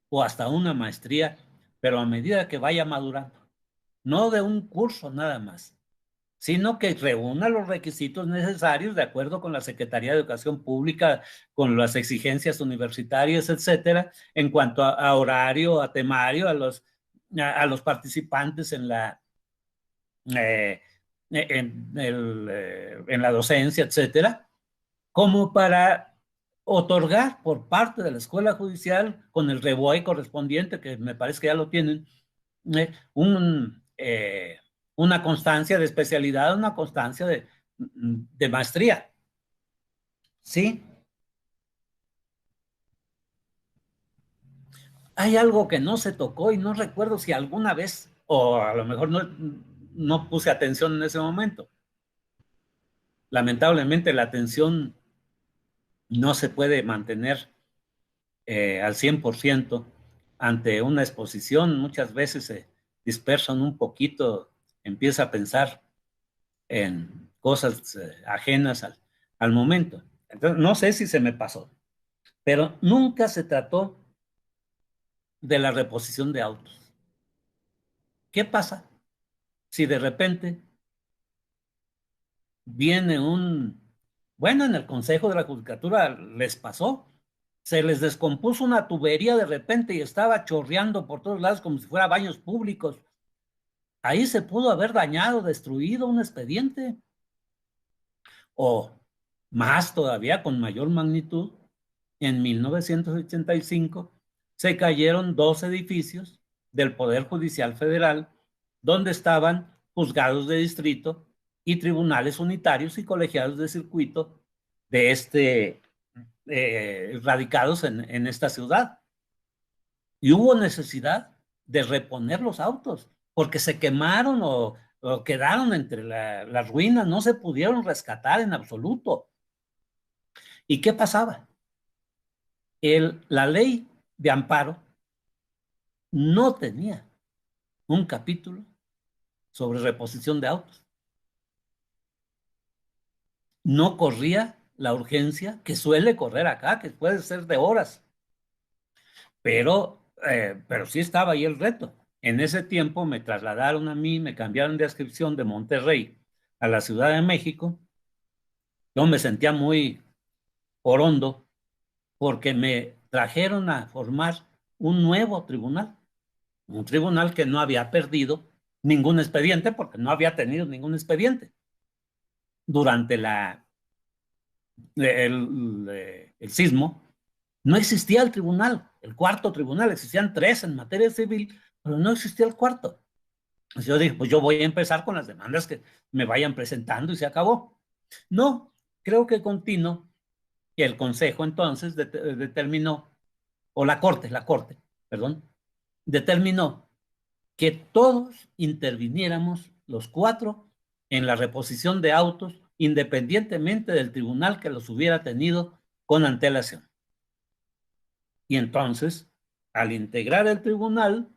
o hasta una maestría, pero a medida que vaya madurando, no de un curso nada más, sino que reúna los requisitos necesarios de acuerdo con la Secretaría de Educación Pública, con las exigencias universitarias, etcétera, en cuanto a horario, a temario, a los participantes en la docencia, etcétera, como para otorgar por parte de la Escuela Judicial, con el REBOE correspondiente, que me parece que ya lo tienen, una constancia de especialidad, una constancia de maestría. ¿Sí? Hay algo que no se tocó y no recuerdo si alguna vez, o a lo mejor no puse atención en ese momento. Lamentablemente la atención no se puede mantener al 100% ante una exposición. Muchas veces se dispersan un poquito, empieza a pensar en cosas ajenas al momento. Entonces, no sé si se me pasó, pero nunca se trató de la reposición de autos. ¿Qué pasa si de repente viene bueno, en el Consejo de la Judicatura les pasó, se les descompuso una tubería de repente y estaba chorreando por todos lados como si fuera baños públicos? Ahí se pudo haber dañado, destruido un expediente. O más todavía, con mayor magnitud, en 1985 se cayeron 2 edificios del Poder Judicial Federal donde estaban juzgados de distrito y tribunales unitarios y colegiados de circuito de radicados en esta ciudad. Y hubo necesidad de reponer los autos porque se quemaron o quedaron entre las ruinas, no se pudieron rescatar en absoluto. ¿Y qué pasaba? La ley de amparo no tenía un capítulo sobre reposición de autos. No corría la urgencia que suele correr acá, que puede ser de horas. Pero sí estaba ahí el reto. En ese tiempo me trasladaron a mí, me cambiaron de adscripción de Monterrey a la Ciudad de México. Yo me sentía muy orondo porque me trajeron a formar un nuevo tribunal, un tribunal que no había perdido ningún expediente porque no había tenido ningún expediente. Durante el sismo, no existía el tribunal, el cuarto tribunal, existían 3 en materia civil, pero no existía el cuarto. Entonces yo dije, pues yo voy a empezar con las demandas que me vayan presentando y se acabó. No, creo que continuo, que el Consejo entonces determinó, o la Corte, perdón, determinó que todos interviniéramos, los 4, en la reposición de autos, independientemente del tribunal que los hubiera tenido con antelación. Y entonces, al integrar el tribunal,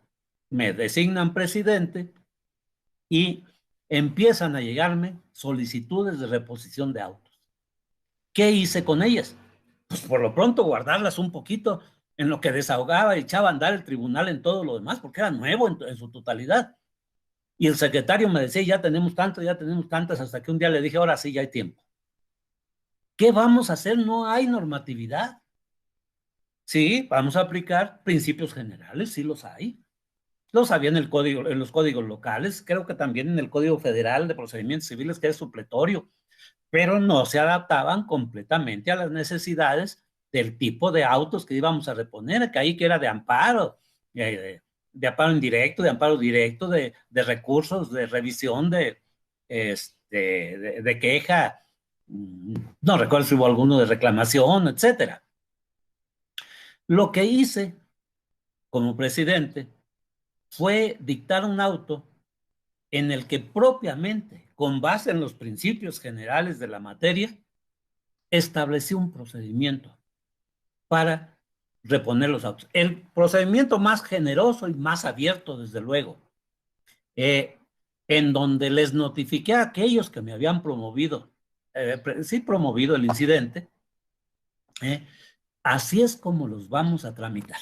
me designan presidente y empiezan a llegarme solicitudes de reposición de autos. ¿Qué hice con ellas? Pues por lo pronto guardarlas un poquito en lo que desahogaba y echaba a andar el tribunal en todo lo demás, porque era nuevo en su totalidad. Y el secretario me decía, ya tenemos tantas, hasta que un día le dije, ahora sí, ya hay tiempo. ¿Qué vamos a hacer? No hay normatividad. Sí, vamos a aplicar principios generales, sí los hay. Los había en los códigos locales, creo que también en el Código Federal de Procedimientos Civiles, que es supletorio, pero no se adaptaban completamente a las necesidades del tipo de autos que íbamos a reponer, que era de amparo, de amparo indirecto, de amparo directo, de recursos, de revisión, de queja, no recuerdo si hubo alguno de reclamación, etcétera. Lo que hice como presidente fue dictar un auto en el que propiamente, con base en los principios generales de la materia, estableció un procedimiento para reponer los autos. El procedimiento más generoso y más abierto, desde luego, en donde les notifiqué a aquellos que me habían promovido el incidente, así es como los vamos a tramitar.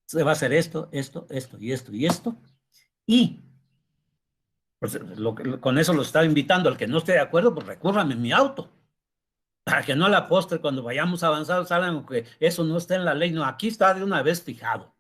Se va a hacer esto y esto y esto, y pues, con eso lo estaba invitando. Al que no esté de acuerdo, pues recúrrame en mi auto, para que no a la postre, cuando vayamos avanzados, salgan que eso no está en la ley. No, aquí está de una vez fijado.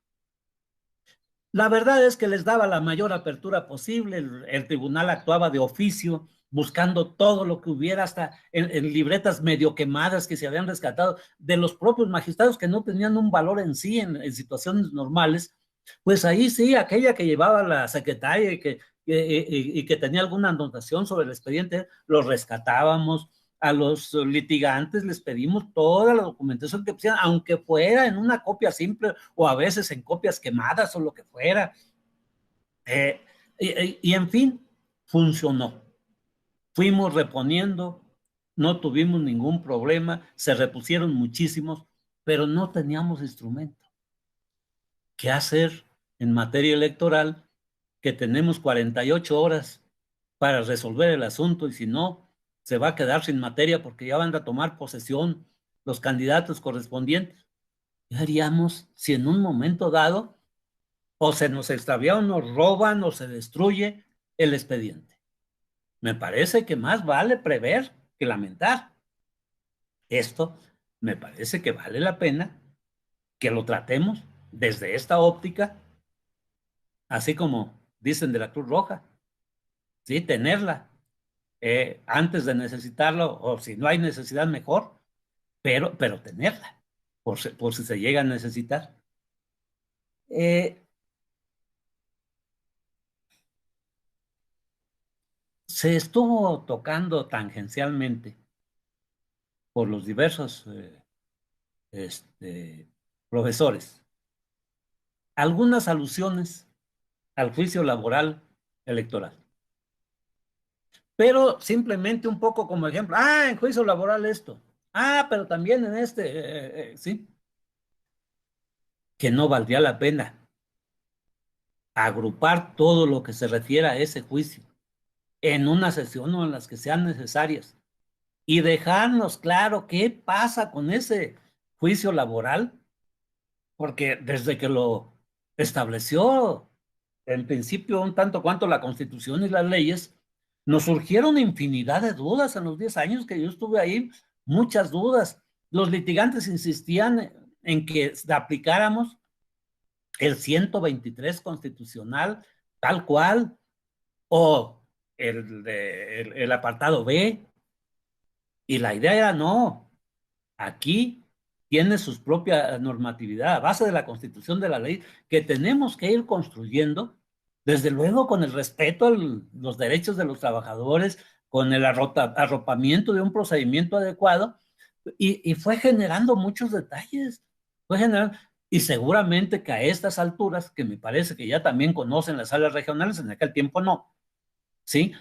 La verdad es que les daba la mayor apertura posible. El tribunal actuaba de oficio, buscando todo lo que hubiera, hasta en libretas medio quemadas que se habían rescatado de los propios magistrados, que no tenían un valor en sí en situaciones normales. Pues ahí sí, aquella que llevaba la secretaria y que tenía alguna anotación sobre el expediente, lo rescatábamos. A los litigantes les pedimos toda la documentación que pusieran, aunque fuera en una copia simple o a veces en copias quemadas o lo que fuera. Y en fin, funcionó. Fuimos reponiendo, no tuvimos ningún problema, se repusieron muchísimos, pero no teníamos instrumento. ¿Qué hacer en materia electoral? Que tenemos 48 horas para resolver el asunto, y si no, se va a quedar sin materia porque ya van a tomar posesión los candidatos correspondientes. ¿Qué haríamos si en un momento dado o se nos extravía o nos roban o se destruye el expediente? Me parece que más vale prever que lamentar. Esto me parece que vale la pena que lo tratemos desde esta óptica, así como dicen de la Cruz Roja, sí, tenerla antes de necesitarlo, o si no hay necesidad mejor, pero tenerla, por si se llega a necesitar. Se estuvo tocando tangencialmente por los diversos profesores algunas alusiones al juicio laboral electoral. Pero simplemente un poco como ejemplo, en juicio laboral esto, pero también en sí, que no valdría la pena agrupar todo lo que se refiere a ese juicio en una sesión o en las que sean necesarias y dejarnos claro qué pasa con ese juicio laboral, porque desde que lo estableció en principio un tanto cuanto la Constitución y las leyes, nos surgieron infinidad de dudas en los 10 años que yo estuve ahí, muchas dudas. Los litigantes insistían en que aplicáramos el 123 constitucional tal cual, o el apartado B, y la idea era no, aquí tiene su propia normatividad a base de la Constitución, de la ley, que tenemos que ir construyendo, desde luego con el respeto a los derechos de los trabajadores, con el arropamiento de un procedimiento adecuado, y fue generando muchos detalles, fue generando, y seguramente que a estas alturas, que me parece que ya también conocen las salas regionales, en aquel tiempo no, ¿sí?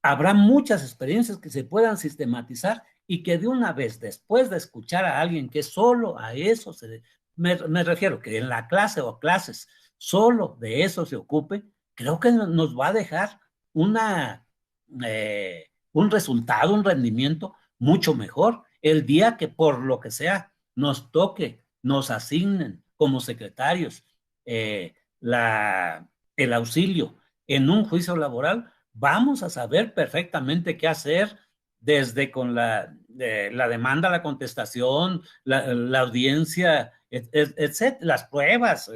Habrá muchas experiencias que se puedan sistematizar y que de una vez, después de escuchar a alguien que solo a eso me refiero, que en la clase o clases solo de eso se ocupe, creo que nos va a dejar un resultado, un rendimiento mucho mejor el día que por lo que sea nos toque, nos asignen como secretarios el auxilio en un juicio laboral. Vamos a saber perfectamente qué hacer, desde con la demanda, la contestación, la audiencia, etc., las pruebas,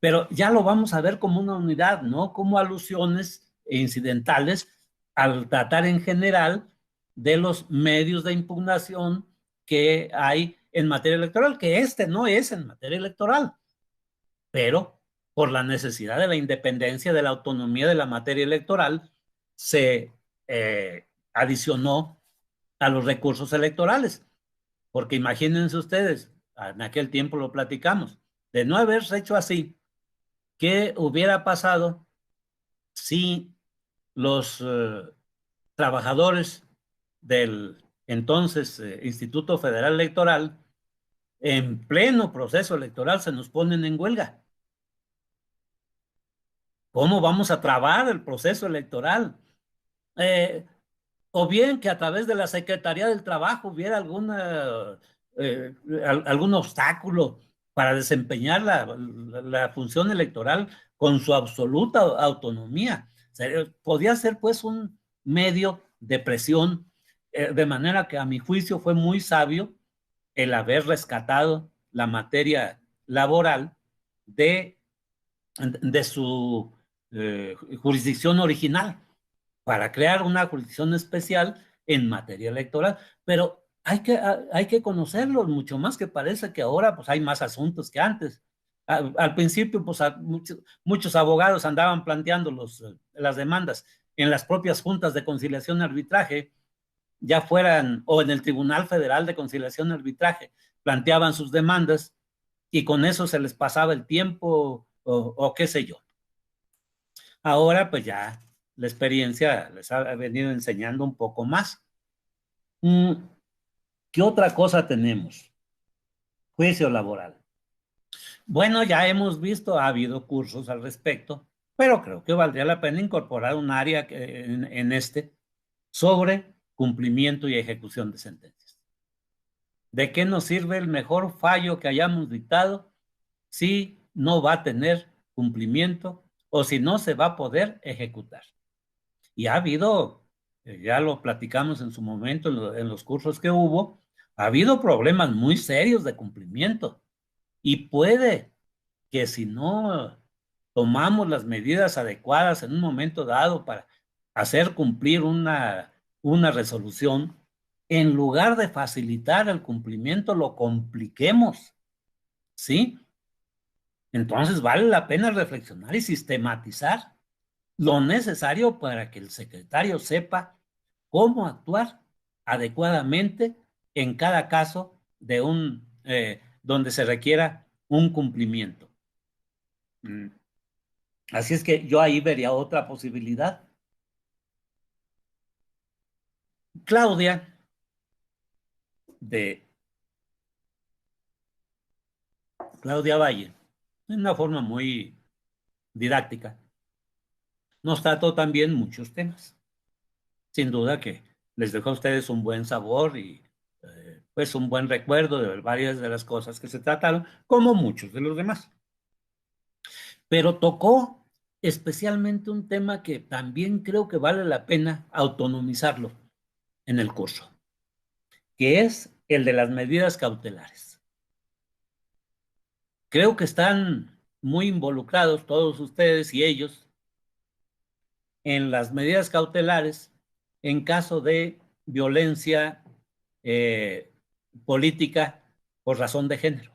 pero ya lo vamos a ver como una unidad, no como alusiones incidentales al tratar en general de los medios de impugnación que hay en materia electoral, que este no es en materia electoral, pero por la necesidad de la independencia, de la autonomía de la materia electoral, se adicionó a los recursos electorales. Porque imagínense ustedes, en aquel tiempo lo platicamos, de no haberse hecho así, ¿qué hubiera pasado si los trabajadores del entonces Instituto Federal Electoral, en pleno proceso electoral, se nos ponen en huelga? ¿Cómo vamos a trabar el proceso electoral? O bien que a través de la Secretaría del Trabajo hubiera algún obstáculo para desempeñar la función electoral con su absoluta autonomía. Podía ser pues un medio de presión, de manera que a mi juicio fue muy sabio el haber rescatado la materia laboral de su jurisdicción original, para crear una jurisdicción especial en materia electoral. Pero hay que conocerlo, mucho más, que parece que ahora pues hay más asuntos que antes. Al principio pues muchos abogados andaban planteando las demandas en las propias juntas de conciliación y arbitraje, ya fueran, o en el Tribunal Federal de Conciliación y Arbitraje, planteaban sus demandas y con eso se les pasaba el tiempo o qué sé yo. Ahora pues ya la experiencia les ha venido enseñando un poco más. ¿Qué otra cosa tenemos? Juicio laboral. Bueno, ya hemos visto, ha habido cursos al respecto, pero creo que valdría la pena incorporar un área en este sobre cumplimiento y ejecución de sentencias. ¿De qué nos sirve el mejor fallo que hayamos dictado si no va a tener cumplimiento o si no se va a poder ejecutar? Y ha habido, ya lo platicamos en su momento en los cursos que hubo, ha habido problemas muy serios de cumplimiento. Y puede que si no tomamos las medidas adecuadas en un momento dado para hacer cumplir una resolución, en lugar de facilitar el cumplimiento, lo compliquemos, ¿sí? Entonces vale la pena reflexionar y sistematizar lo necesario para que el secretario sepa cómo actuar adecuadamente en cada caso de donde se requiera un cumplimiento. Así es que yo ahí vería otra posibilidad. Claudia, de Claudia Valle, de una forma muy didáctica, nos trató también muchos temas. Sin duda que les dejó a ustedes un buen sabor y pues un buen recuerdo de varias de las cosas que se trataron, como muchos de los demás. Pero tocó especialmente un tema que también creo que vale la pena autonomizarlo en el curso, que es el de las medidas cautelares. Creo que están muy involucrados todos ustedes y ellos en las medidas cautelares en caso de violencia política por razón de género.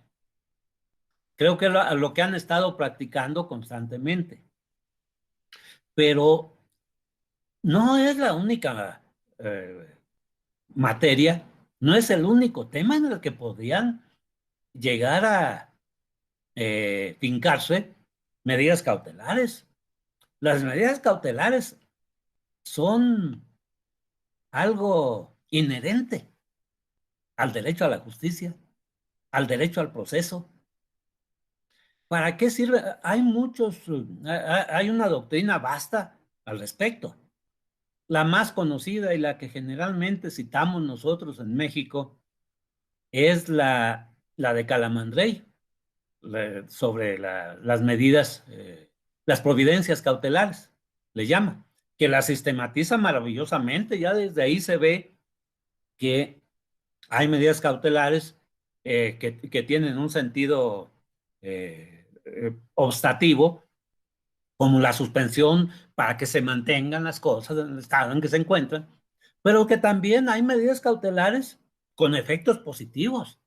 Creo que lo que han estado practicando constantemente. Pero no es la única materia, no es el único tema en el que podrían llegar a fincarse medidas cautelares. Las medidas cautelares son algo inherente al derecho a la justicia, al derecho al proceso. ¿Para qué sirve? Hay una doctrina vasta al respecto. La más conocida y la que generalmente citamos nosotros en México es la de Calamandrei, sobre las medidas, las providencias cautelares, le llama, que la sistematiza maravillosamente. Ya desde ahí se ve que hay medidas cautelares que tienen un sentido obstativo, como la suspensión para que se mantengan las cosas en el estado en que se encuentran, pero que también hay medidas cautelares con efectos positivos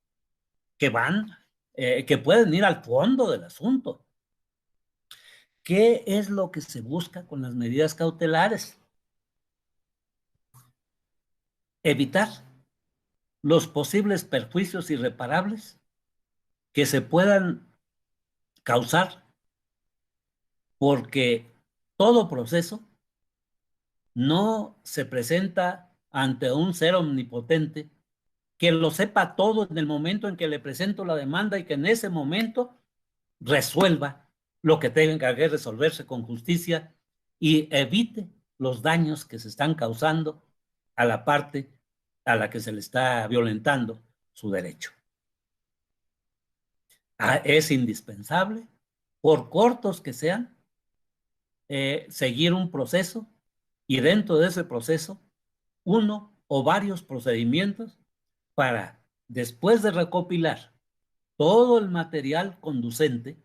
que pueden ir al fondo del asunto. ¿Qué es lo que se busca con las medidas cautelares? Evitar los posibles perjuicios irreparables que se puedan causar porque todo proceso no se presenta ante un ser omnipotente que lo sepa todo en el momento en que le presento la demanda y que en ese momento resuelva lo que tenga que resolverse con justicia y evite los daños que se están causando a la parte a la que se le está violentando su derecho. Es indispensable, por cortos que sean, seguir un proceso y dentro de ese proceso uno o varios procedimientos para, después de recopilar todo el material conducente,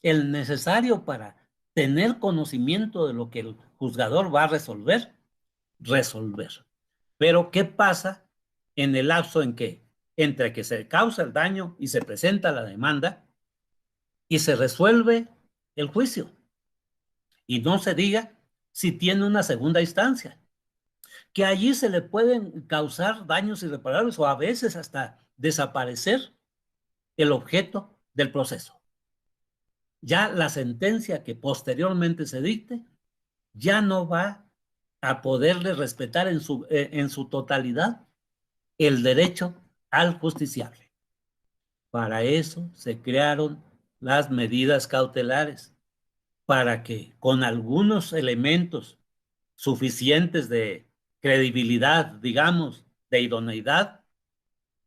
el necesario para tener conocimiento de lo que el juzgador va a resolver. Pero ¿qué pasa en el lapso entre que se causa el daño y se presenta la demanda y se resuelve el juicio? Y no se diga si tiene una segunda instancia, que allí se le pueden causar daños irreparables o a veces hasta desaparecer el objeto del proceso. Ya la sentencia que posteriormente se dicte ya no va a poderle respetar en su totalidad el derecho al justiciable. Para eso se crearon las medidas cautelares, para que con algunos elementos suficientes de credibilidad, digamos, de idoneidad,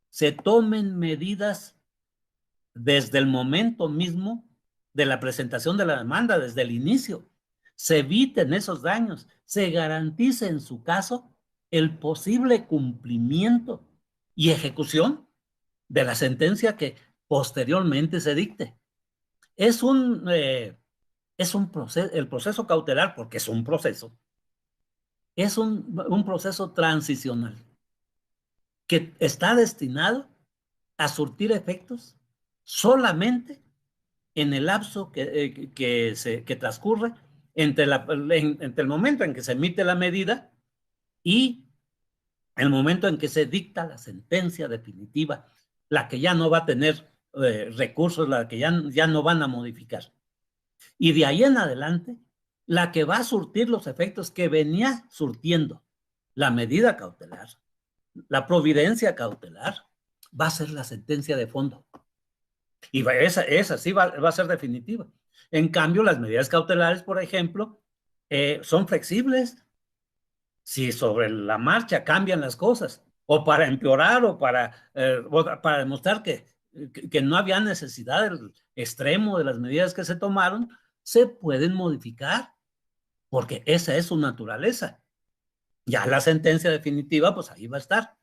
se tomen medidas desde el momento mismo de la presentación de la demanda, desde el inicio. Se eviten esos daños, se garantice en su caso el posible cumplimiento y ejecución de la sentencia que posteriormente se dicte. El proceso cautelar, porque es un proceso, es un proceso transicional que está destinado a surtir efectos solamente en el lapso que transcurre entre el momento en que se emite la medida y el momento en que se dicta la sentencia definitiva, la que ya no va a tener recursos, la que ya no van a modificar. Y de ahí en adelante, la que va a surtir los efectos que venía surtiendo la medida cautelar, la providencia cautelar, va a ser la sentencia de fondo. Y esa sí va a ser definitiva. En cambio, las medidas cautelares, por ejemplo, son flexibles. si sobre la marcha cambian las cosas, o para empeorar, o para demostrar que no había necesidad del extremo de las medidas que se tomaron, se pueden modificar, porque esa es su naturaleza. Ya la sentencia definitiva, pues ahí va a estar.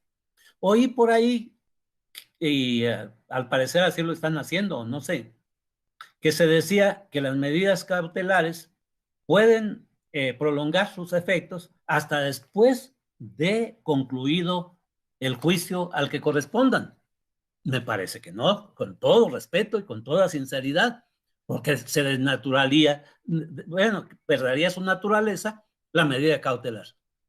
Oí por ahí, y al parecer así lo están haciendo, no sé, que se decía que las medidas cautelares pueden prolongar sus efectos hasta después de concluido el juicio al que correspondan. Me parece que no, con todo respeto y con toda sinceridad, porque se desnaturalía, bueno, perdería su naturaleza la medida cautelar.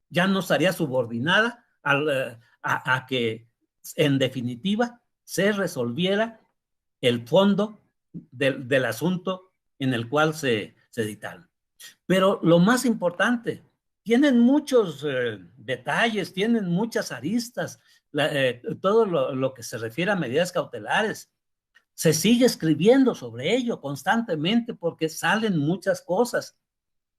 Ya no estaría subordinada a que, en definitiva, se resolviera el fondo del asunto en el cual se dictaron. Pero lo más importante, tienen muchos detalles, tienen muchas aristas, todo lo que se refiere a medidas cautelares. Se sigue escribiendo sobre ello constantemente porque salen muchas cosas.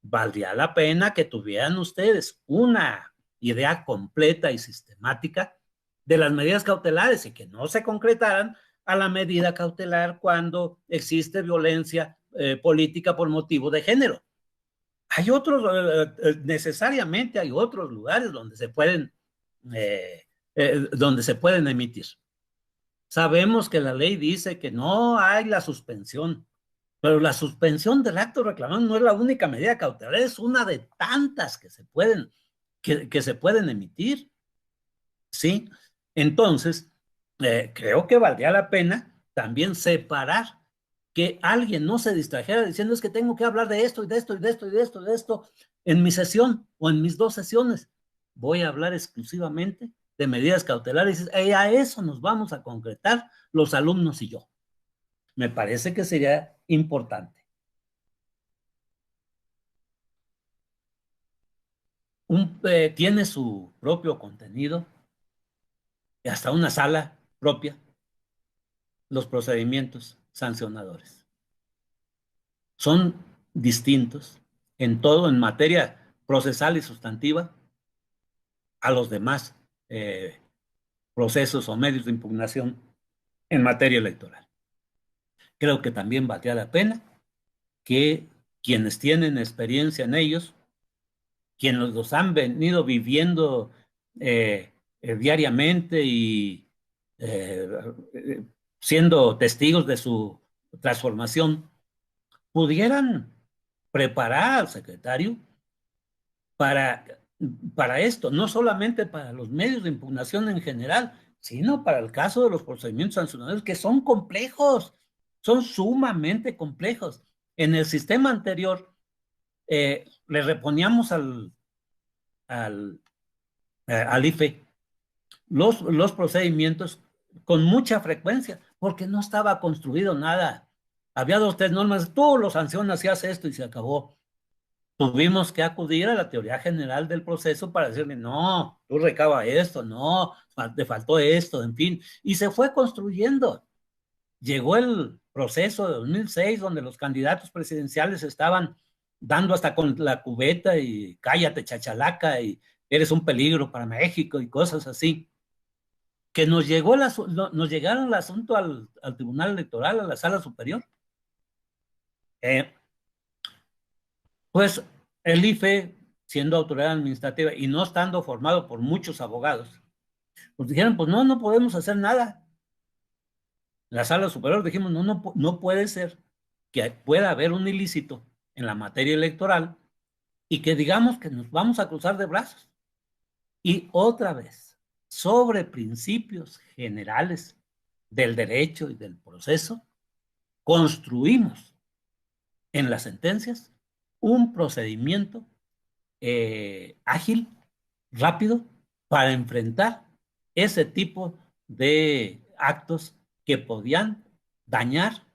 Valdría la pena que tuvieran ustedes una idea completa y sistemática de las medidas cautelares y que no se concretaran a la medida cautelar cuando existe violencia política por motivo de género. Hay otros, necesariamente hay otros lugares donde se pueden emitir. Sabemos que la ley dice que no hay la suspensión, pero la suspensión del acto reclamado no es la única medida cautelar, es una de tantas que se pueden emitir. ¿Sí? Entonces, creo que valdría la pena también separar, que alguien no se distrajera diciendo es que tengo que hablar de esto y de esto y de esto y de esto y de esto en mi sesión o en mis 2 sesiones. Voy a hablar exclusivamente de medidas cautelares y a eso nos vamos a concretar los alumnos y yo. Me parece que sería importante. Tiene su propio contenido, y hasta una sala propia, los procedimientos sancionadores. Son distintos en todo, en materia procesal y sustantiva, a los demás procesos o medios de impugnación en materia electoral. Creo que también valdría la pena que quienes tienen experiencia en ellos, quienes los han venido viviendo diariamente y siendo testigos de su transformación, pudieran preparar al secretario para esto, no solamente para los medios de impugnación en general, sino para el caso de los procedimientos sancionadores, que son complejos, son sumamente complejos. En el sistema anterior, le reponíamos al IFE los procedimientos con mucha frecuencia, porque no estaba construido nada. Había 2 o 3 normas, tú lo sancionas y haces esto y se acabó. Tuvimos que acudir a la teoría general del proceso para decirle, no, tú recaba esto, no, te faltó esto, en fin, y se fue construyendo. Llegó el proceso de 2006, donde los candidatos presidenciales estaban dando hasta con la cubeta y cállate, chachalaca, y eres un peligro para México y cosas así. Que nos llegaron el asunto al Tribunal Electoral, a la Sala Superior. Pues el IFE, siendo autoridad administrativa y no estando formado por muchos abogados, pues dijeron, pues no podemos hacer nada. La Sala Superior dijimos, no puede ser que pueda haber un ilícito en la materia electoral y que digamos que nos vamos a cruzar de brazos. Y otra vez, sobre principios generales del derecho y del proceso, construimos en las sentencias un procedimiento ágil, rápido, para enfrentar ese tipo de actos que podían dañar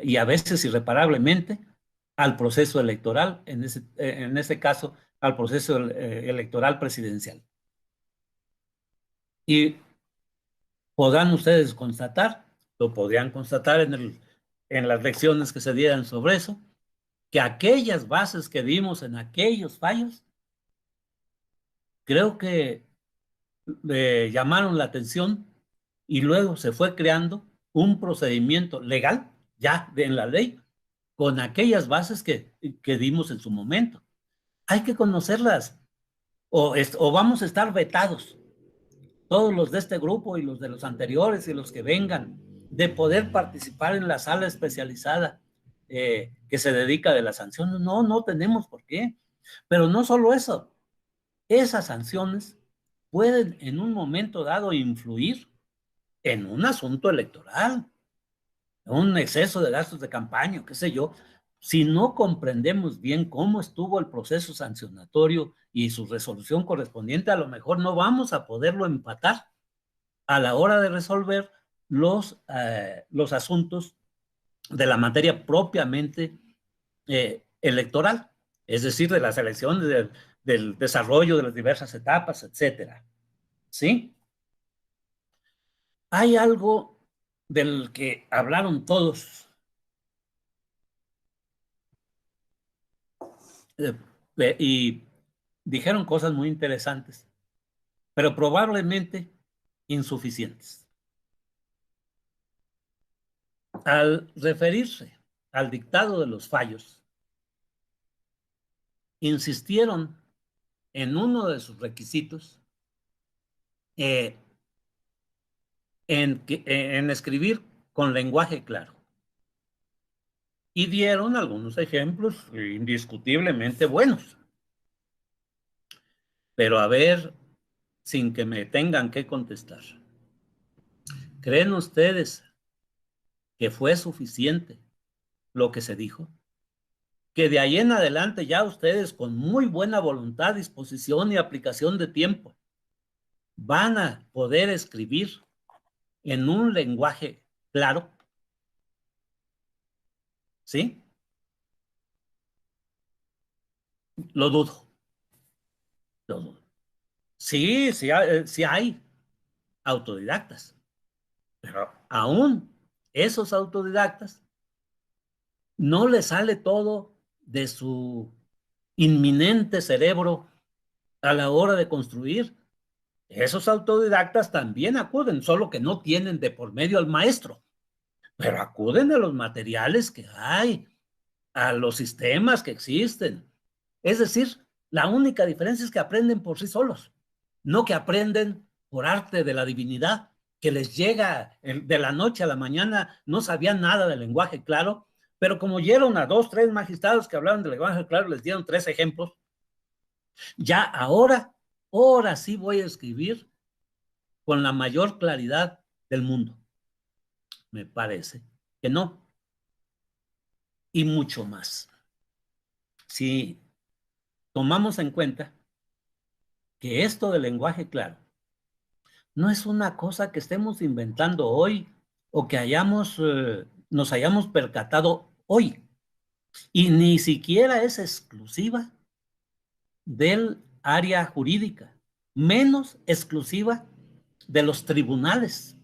y a veces irreparablemente al proceso electoral, en ese caso al proceso electoral presidencial. Y podrán ustedes constatar, lo podrían constatar en las lecciones que se dieran sobre eso, que aquellas bases que dimos en aquellos fallos creo que le llamaron la atención y luego se fue creando un procedimiento legal, ya en la ley, con aquellas bases que dimos en su momento. Hay que conocerlas, o vamos a estar vetados, todos los de este grupo y los de los anteriores y los que vengan, de poder participar en la sala especializada que se dedica de las sanciones. No, no tenemos por qué. Pero no solo eso, esas sanciones pueden en un momento dado influir en un asunto electoral, un exceso de gastos de campaña, qué sé yo. Si no comprendemos bien cómo estuvo el proceso sancionatorio y su resolución correspondiente, a lo mejor no vamos a poderlo empatar a la hora de resolver los asuntos de la materia propiamente electoral, es decir, de las elecciones, del desarrollo de las diversas etapas, etcétera. ¿Sí? Hay algo del que hablaron todos, y dijeron cosas muy interesantes, pero probablemente insuficientes. Al referirse al dictado de los fallos, insistieron en uno de sus requisitos en escribir con lenguaje claro. Y dieron algunos ejemplos indiscutiblemente buenos. Pero a ver, sin que me tengan que contestar, ¿creen ustedes que fue suficiente lo que se dijo? Que de ahí en adelante ya ustedes, con muy buena voluntad, disposición y aplicación de tiempo, van a poder escribir en un lenguaje claro. ¿Sí? Lo dudo. Lo dudo. Sí, sí hay autodidactas, pero aún esos autodidactas no les sale todo de su inminente cerebro a la hora de construir. Esos autodidactas también acuden, solo que no tienen de por medio al maestro, pero acuden a los materiales que hay, a los sistemas que existen. Es decir, la única diferencia es que aprenden por sí solos, no que aprenden por arte de la divinidad, que les llega de la noche a la mañana, no sabían nada del lenguaje claro, pero como oyeron a 2, 3 magistrados que hablaron del lenguaje claro, les dieron 3 ejemplos, ya ahora sí voy a escribir con la mayor claridad del mundo. Me parece que no. Y mucho más. Si tomamos en cuenta que esto del lenguaje claro no es una cosa que estemos inventando hoy o que nos hayamos percatado hoy, y ni siquiera es exclusiva del área jurídica, menos exclusiva de los tribunales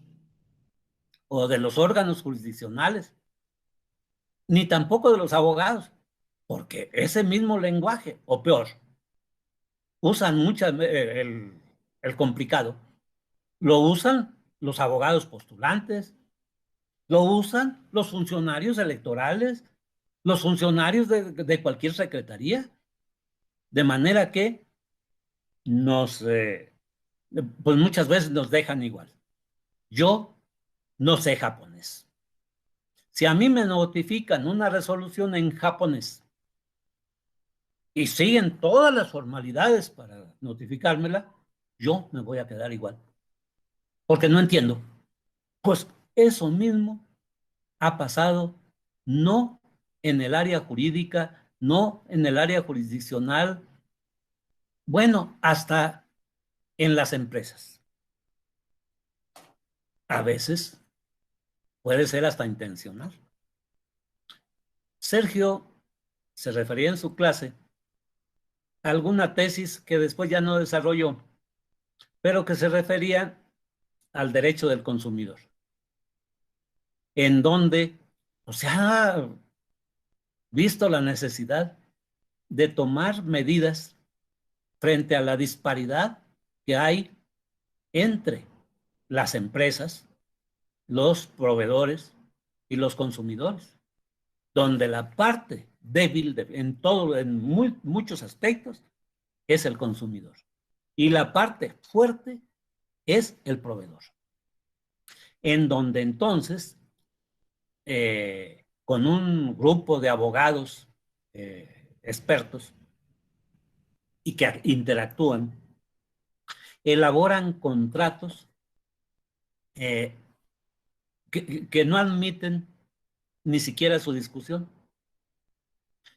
o de los órganos jurisdiccionales, ni tampoco de los abogados, porque ese mismo lenguaje, o peor, usan mucho el complicado, lo usan los abogados postulantes, lo usan los funcionarios electorales, los funcionarios de cualquier secretaría, de manera que pues muchas veces nos dejan igual. Yo no sé japonés. Si a mí me notifican una resolución en japonés y siguen todas las formalidades para notificármela, yo me voy a quedar igual, porque no entiendo. Pues eso mismo ha pasado no en el área jurídica, no en el área jurisdiccional, bueno, hasta en las empresas. A veces puede ser hasta intencional. Sergio se refería en su clase a alguna tesis que después ya no desarrolló, pero que se refería al derecho del consumidor, en donde se ha visto la necesidad de tomar medidas frente a la disparidad que hay entre las empresas, los proveedores y los consumidores, donde la parte débil en muchos aspectos es el consumidor y la parte fuerte es el proveedor, en donde entonces con un grupo de abogados expertos y que interactúan, elaboran contratos que no admiten ni siquiera su discusión.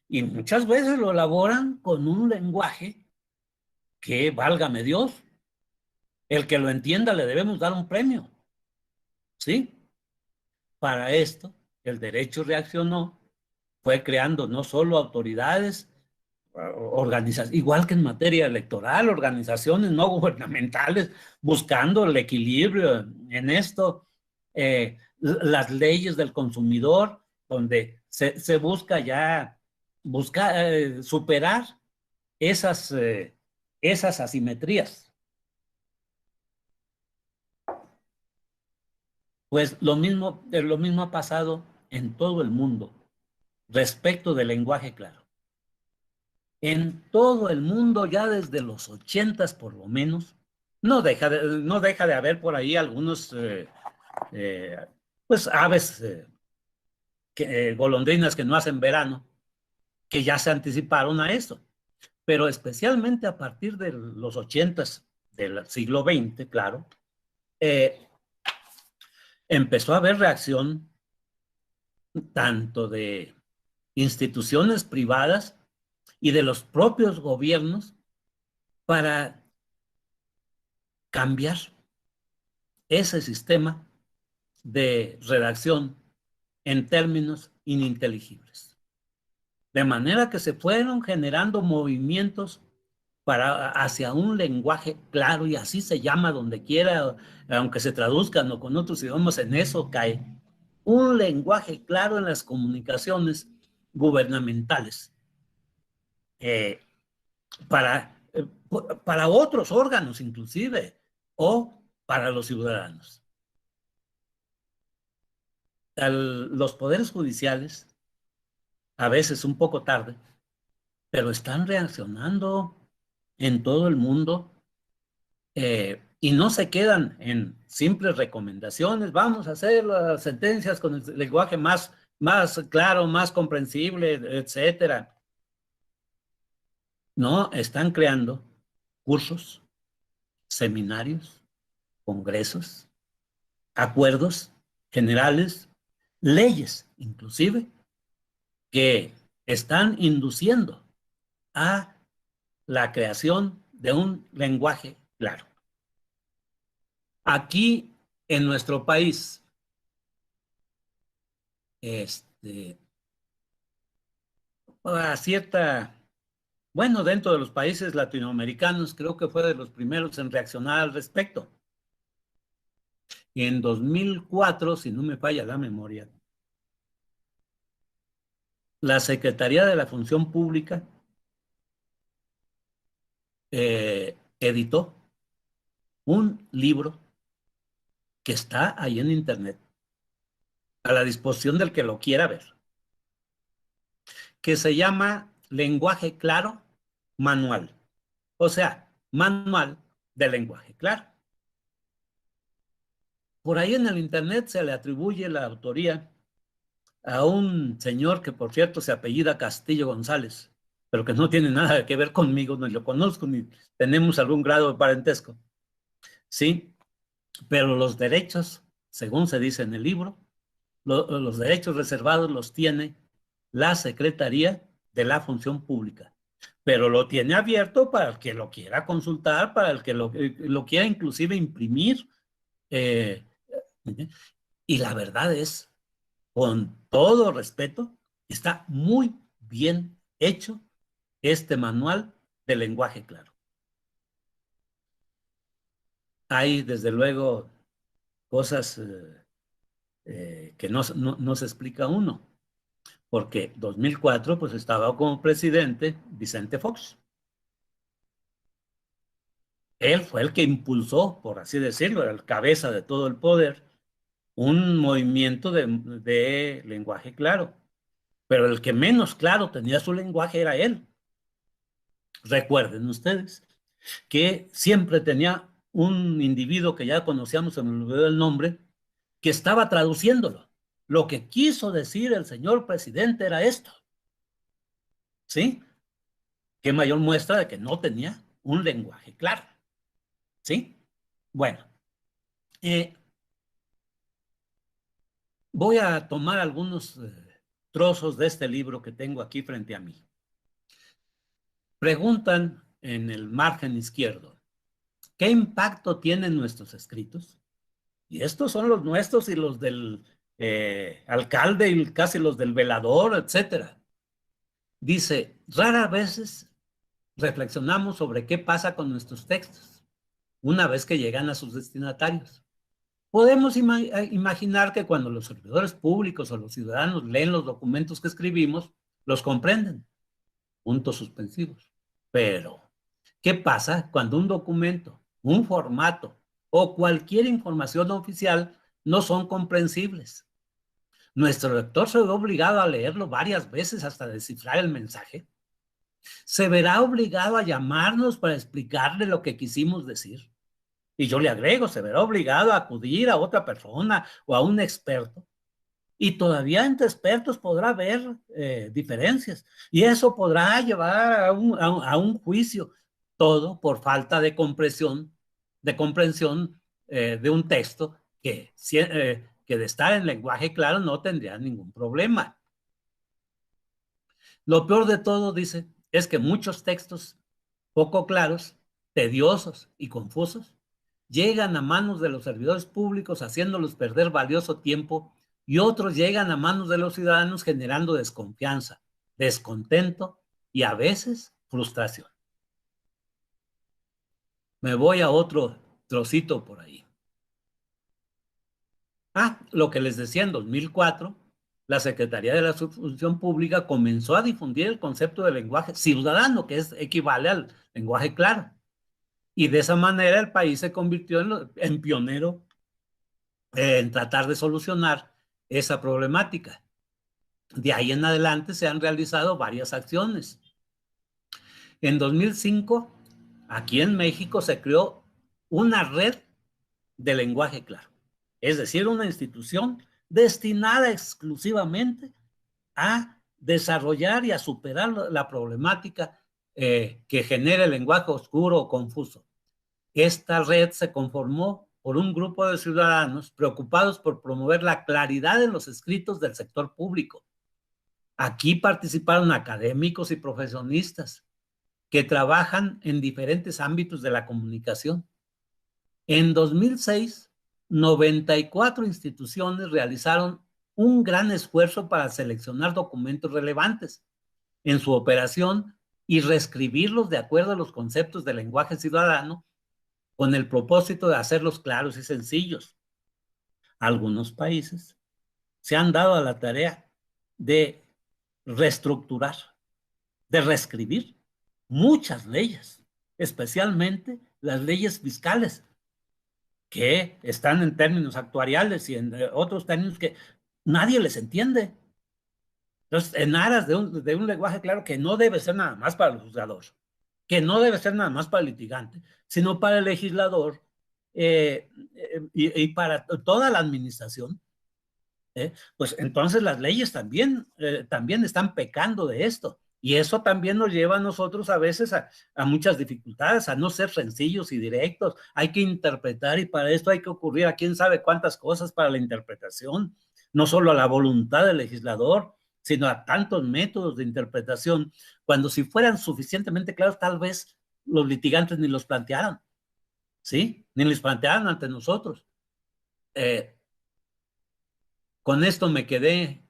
Y muchas veces lo elaboran con un lenguaje que, válgame Dios, el que lo entienda le debemos dar un premio. ¿Sí? Para esto, el derecho reaccionó, fue creando no solo autoridades, organizaciones, igual que en materia electoral, organizaciones no gubernamentales, buscando el equilibrio en esto, las leyes del consumidor, donde se busca ya superar esas asimetrías. Pues lo mismo ha pasado en todo el mundo respecto del lenguaje claro. En todo el mundo, ya desde los 80s por lo menos, no deja de haber por ahí algunos pues aves, golondrinas que no hacen verano, que ya se anticiparon a eso. Pero especialmente a partir de los 80s del siglo XX, claro, empezó a haber reacción tanto de instituciones privadas y de los propios gobiernos para cambiar ese sistema de redacción en términos ininteligibles. De manera que se fueron generando movimientos hacia un lenguaje claro, y así se llama donde quiera, aunque se traduzcan o con otros idiomas, en eso cae. Un lenguaje claro en las comunicaciones gubernamentales. Para otros órganos inclusive, o para los ciudadanos. Los poderes judiciales, a veces un poco tarde, pero están reaccionando en todo el mundo, y no se quedan en simples recomendaciones. Vamos a hacer las sentencias con el lenguaje más claro, más comprensible, etcétera. No, están creando cursos, seminarios, congresos, acuerdos generales, leyes inclusive, que están induciendo a la creación de un lenguaje claro. Aquí en nuestro país, bueno, dentro de los países latinoamericanos, creo que fue de los primeros en reaccionar al respecto. En 2004, si no me falla la memoria, la Secretaría de la Función Pública editó un libro que está ahí en internet, a la disposición del que lo quiera ver, que se llama Lenguaje Claro Manual. O sea, manual de lenguaje claro. Por ahí en el internet se le atribuye la autoría a un señor que, por cierto, se apellida Castillo González, pero que no tiene nada que ver conmigo, no lo conozco, ni tenemos algún grado de parentesco. Sí, pero los derechos, según se dice en el libro, los derechos reservados los tiene la Secretaría de la Función Pública, pero lo tiene abierto para el que lo quiera consultar, para el que lo quiera inclusive imprimir. Y la verdad es, con todo respeto, está muy bien hecho este manual de lenguaje claro. Hay, desde luego, cosas que no se explica uno, porque 2004 pues estaba como presidente Vicente Fox. Él fue el que impulsó, por así decirlo, el cabeza de todo el poder, un movimiento de lenguaje claro. Pero el que menos claro tenía su lenguaje era él. Recuerden ustedes que siempre tenía un individuo que ya conocíamos, se me olvidó el nombre, que estaba traduciéndolo. Lo que quiso decir el señor presidente era esto. ¿Sí? Qué mayor muestra de que no tenía un lenguaje claro. ¿Sí? Bueno, voy a tomar algunos trozos de este libro que tengo aquí frente a mí. Preguntan en el margen izquierdo, ¿qué impacto tienen nuestros escritos? Y estos son los nuestros y los del alcalde y casi los del velador, etcétera. Dice, raras veces reflexionamos sobre qué pasa con nuestros textos una vez que llegan a sus destinatarios. Podemos imaginar que cuando los servidores públicos o los ciudadanos leen los documentos que escribimos, los comprenden. Puntos suspensivos. Pero, ¿qué pasa cuando un documento, un formato o cualquier información oficial no son comprensibles? ¿Nuestro lector se ve obligado a leerlo varias veces hasta descifrar el mensaje? ¿Se verá obligado a llamarnos para explicarle lo que quisimos decir? Y yo le agrego, se verá obligado a acudir a otra persona o a un experto. Y todavía entre expertos podrá haber diferencias. Y eso podrá llevar a un juicio. Todo por falta de comprensión de un texto que de estar en lenguaje claro no tendría ningún problema. Lo peor de todo, dice, es que muchos textos poco claros, tediosos y confusos llegan a manos de los servidores públicos haciéndolos perder valioso tiempo y otros llegan a manos de los ciudadanos generando desconfianza, descontento y a veces frustración. Me voy a otro trocito por ahí. Lo que les decía, en 2004, la Secretaría de la Función Pública comenzó a difundir el concepto de lenguaje ciudadano, que equivale al lenguaje claro. Y de esa manera el país se convirtió en pionero en tratar de solucionar esa problemática. De ahí en adelante se han realizado varias acciones. En 2005, aquí en México se creó una red de lenguaje claro. Es decir, una institución destinada exclusivamente a desarrollar y a superar la problemática que genera el lenguaje oscuro o confuso. Esta red se conformó por un grupo de ciudadanos preocupados por promover la claridad en los escritos del sector público. Aquí participaron académicos y profesionistas que trabajan en diferentes ámbitos de la comunicación. En 2006, 94 instituciones realizaron un gran esfuerzo para seleccionar documentos relevantes en su operación y reescribirlos de acuerdo a los conceptos del lenguaje ciudadano con el propósito de hacerlos claros y sencillos. Algunos países se han dado a la tarea de reestructurar, de reescribir muchas leyes, especialmente las leyes fiscales, que están en términos actuariales y en otros términos que nadie les entiende. Entonces, en aras de un lenguaje claro que no debe ser nada más para el juzgador, que no debe ser nada más para el litigante, sino para el legislador y para toda la administración, pues entonces las leyes también están pecando de esto. Y eso también nos lleva a nosotros a veces a muchas dificultades, a no ser sencillos y directos. Hay que interpretar y para esto hay que ocurrir a quién sabe cuántas cosas para la interpretación, no solo a la voluntad del legislador, sino a tantos métodos de interpretación, cuando si fueran suficientemente claros, tal vez los litigantes ni los plantearan, ¿sí? Ni los plantearan ante nosotros. Con esto me quedé,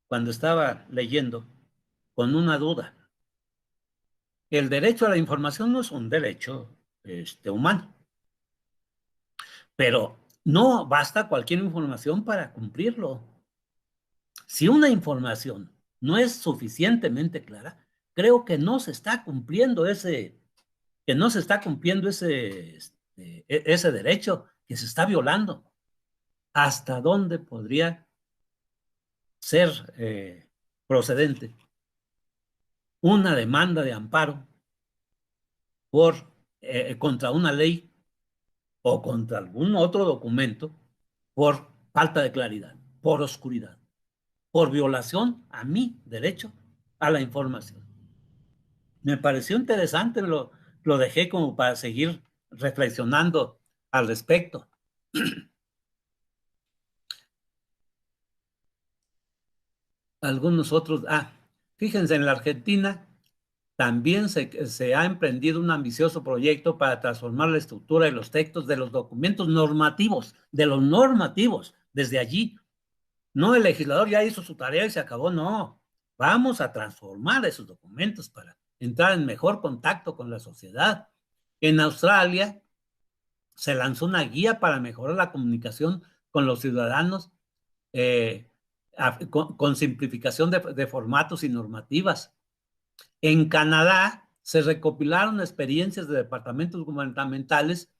cuando estaba leyendo, con una duda. El derecho a la información no es un derecho humano, pero no basta cualquier información para cumplirlo. Si una información no es suficientemente clara, creo que no se está cumpliendo ese que no se está cumpliendo ese derecho, que se está violando. ¿Hasta dónde podría ser procedente una demanda de amparo contra una ley o contra algún otro documento por falta de claridad, por oscuridad, por violación a mi derecho a la información? Me pareció interesante, lo dejé como para seguir reflexionando al respecto. Algunos otros, fíjense, en la Argentina también se ha emprendido un ambicioso proyecto para transformar la estructura y los textos de los documentos normativos, desde allí. No, el legislador ya hizo su tarea y se acabó, no. Vamos a transformar esos documentos para entrar en mejor contacto con la sociedad. En Australia se lanzó una guía para mejorar la comunicación con los ciudadanos con simplificación de formatos y normativas. En Canadá se recopilaron experiencias de departamentos gubernamentales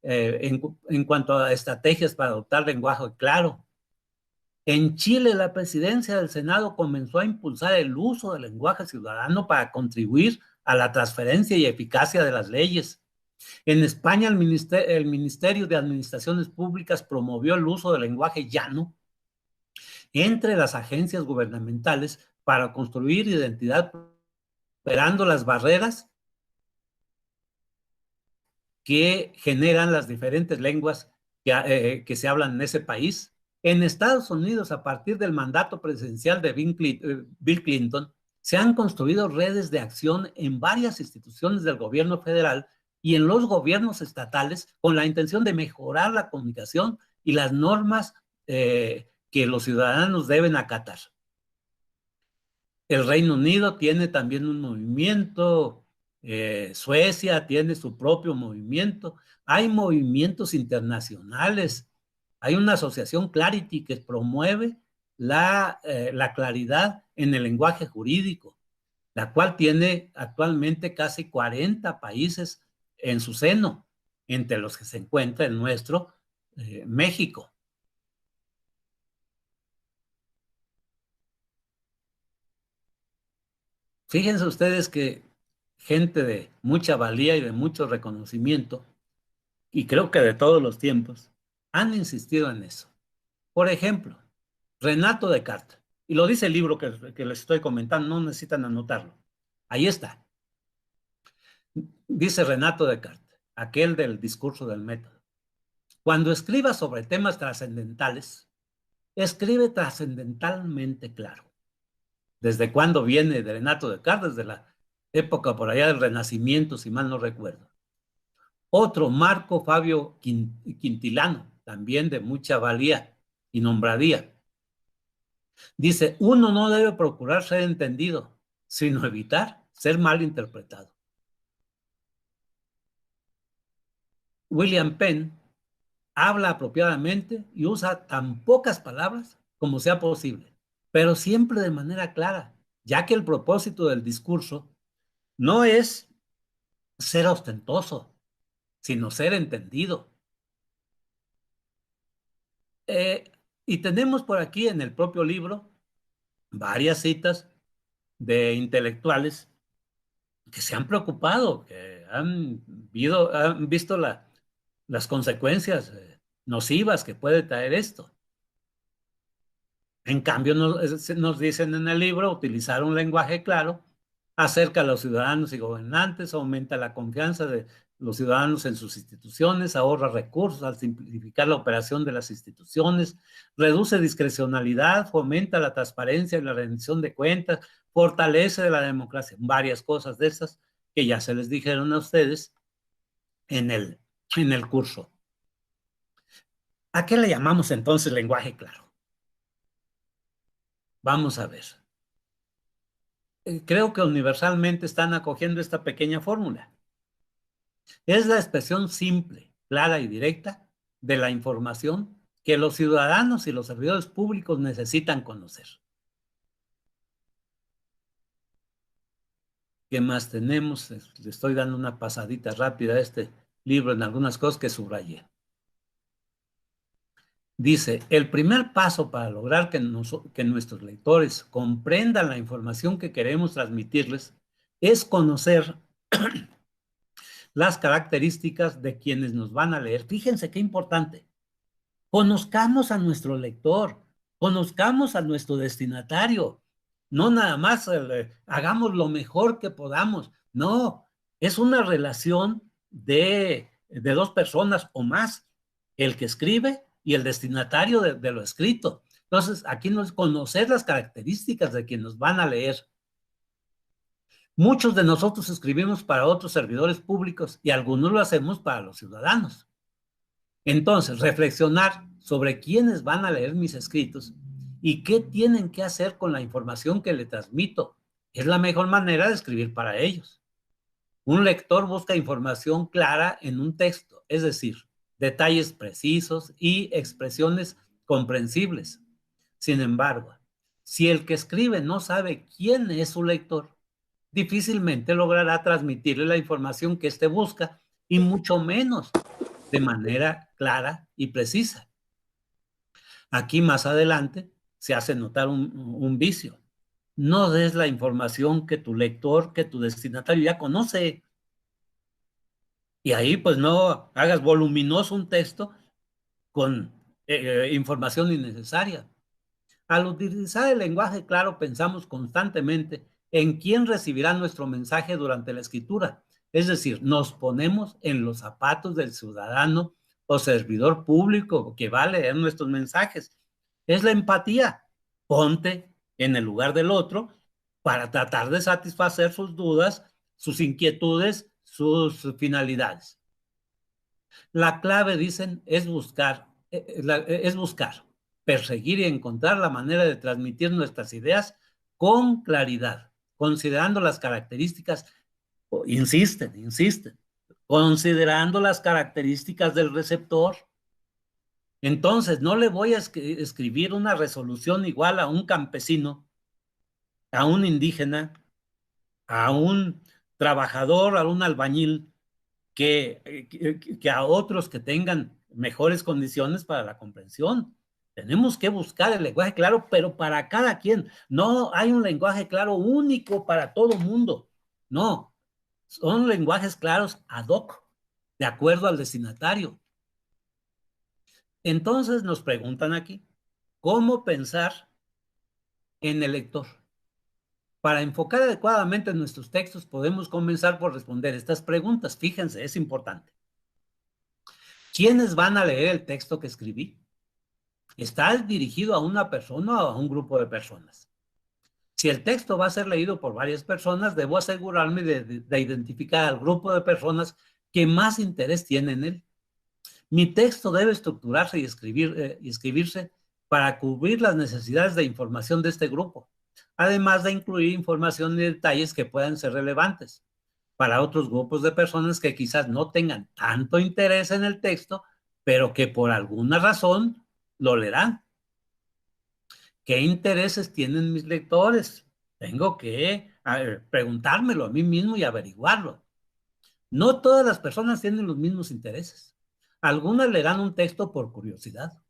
en cuanto a estrategias para adoptar lenguaje claro. En Chile, la presidencia del Senado comenzó a impulsar el uso del lenguaje ciudadano para contribuir a la transferencia y eficacia de las leyes. En España, el Ministerio de Administraciones Públicas promovió el uso del lenguaje llano entre las agencias gubernamentales para construir identidad, superando las barreras que generan las diferentes lenguas que se hablan en ese país. En Estados Unidos, a partir del mandato presidencial de Bill Clinton, se han construido redes de acción en varias instituciones del gobierno federal y en los gobiernos estatales con la intención de mejorar la comunicación y las normas que los ciudadanos deben acatar. El Reino Unido tiene también un movimiento, Suecia tiene su propio movimiento, hay movimientos internacionales, hay una asociación Clarity que promueve la claridad en el lenguaje jurídico, la cual tiene actualmente casi 40 países en su seno, entre los que se encuentra el nuestro, México. Fíjense ustedes que gente de mucha valía y de mucho reconocimiento, y creo que de todos los tiempos, han insistido en eso. Por ejemplo, Renato Descartes, y lo dice el libro que les estoy comentando, no necesitan anotarlo. Ahí está. Dice Renato Descartes, aquel del discurso del método: cuando escriba sobre temas trascendentales, escribe trascendentalmente claro. ¿Desde cuándo viene de Renato Descartes? Desde la época por allá del Renacimiento, si mal no recuerdo. Otro, Marco Fabio Quintilano, también de mucha valía y nombradía. Dice, uno no debe procurar ser entendido, sino evitar ser mal interpretado. William Penn habla apropiadamente y usa tan pocas palabras como sea posible, pero siempre de manera clara, ya que el propósito del discurso no es ser ostentoso, sino ser entendido. Y tenemos por aquí en el propio libro varias citas de intelectuales que se han preocupado, que han visto las consecuencias nocivas que puede traer esto. En cambio, nos dicen en el libro, utilizar un lenguaje claro acerca a los ciudadanos y gobernantes, aumenta la confianza de los ciudadanos en sus instituciones, ahorra recursos al simplificar la operación de las instituciones, reduce discrecionalidad, fomenta la transparencia y la rendición de cuentas, fortalece la democracia, varias cosas de esas que ya se les dijeron a ustedes en el curso. ¿A qué le llamamos entonces lenguaje claro? Vamos a ver. Creo que universalmente están acogiendo esta pequeña fórmula. Es la expresión simple, clara y directa de la información que los ciudadanos y los servidores públicos necesitan conocer. ¿Qué más tenemos? Le estoy dando una pasadita rápida a este libro en algunas cosas que subrayé. Dice, el primer paso para lograr que nuestros lectores comprendan la información que queremos transmitirles es conocer las características de quienes nos van a leer. Fíjense qué importante. Conozcamos a nuestro lector, conozcamos a nuestro destinatario. No nada más hagamos lo mejor que podamos. No, es una relación de dos personas o más, el que escribe y el destinatario de lo escrito. Entonces, aquí nos conocer las características de quienes nos van a leer. Muchos de nosotros escribimos para otros servidores públicos y algunos lo hacemos para los ciudadanos. Entonces, reflexionar sobre quiénes van a leer mis escritos y qué tienen que hacer con la información que le transmito es la mejor manera de escribir para ellos. Un lector busca información clara en un texto, es decir, detalles precisos y expresiones comprensibles. Sin embargo, si el que escribe no sabe quién es su lector, difícilmente logrará transmitirle la información que éste busca y mucho menos de manera clara y precisa. Aquí más adelante se hace notar un vicio. No des la información que tu lector, que tu destinatario ya conoce. Y ahí pues no hagas voluminoso un texto con información innecesaria. Al utilizar el lenguaje claro, pensamos constantemente en quién recibirá nuestro mensaje durante la escritura. Es decir, nos ponemos en los zapatos del ciudadano o servidor público que va a leer nuestros mensajes. Es la empatía. Ponte en el lugar del otro para tratar de satisfacer sus dudas, sus inquietudes, sus finalidades. La clave, dicen, es buscar, perseguir y encontrar la manera de transmitir nuestras ideas con claridad, considerando las características, insisten, considerando las características del receptor. Entonces, no le voy a escribir una resolución igual a un campesino, a un indígena, a un trabajador, a un albañil, que a otros que tengan mejores condiciones para la comprensión. Tenemos que buscar el lenguaje claro, pero para cada quien. No hay un lenguaje claro único para todo mundo. No, son lenguajes claros ad hoc, de acuerdo al destinatario. Entonces nos preguntan aquí, ¿cómo pensar en el lector? Para enfocar adecuadamente nuestros textos, podemos comenzar por responder estas preguntas. Fíjense, es importante. ¿Quiénes van a leer el texto que escribí? ¿Está dirigido a una persona o a un grupo de personas? Si el texto va a ser leído por varias personas, debo asegurarme de identificar al grupo de personas que más interés tiene en él. Mi texto debe estructurarse y escribirse para cubrir las necesidades de información de este grupo, además de incluir información y detalles que puedan ser relevantes para otros grupos de personas que quizás no tengan tanto interés en el texto, pero que por alguna razón lo leerán. ¿Qué intereses tienen mis lectores? Tengo que preguntármelo a mí mismo y averiguarlo. No todas las personas tienen los mismos intereses. Algunas leerán un texto por curiosidad,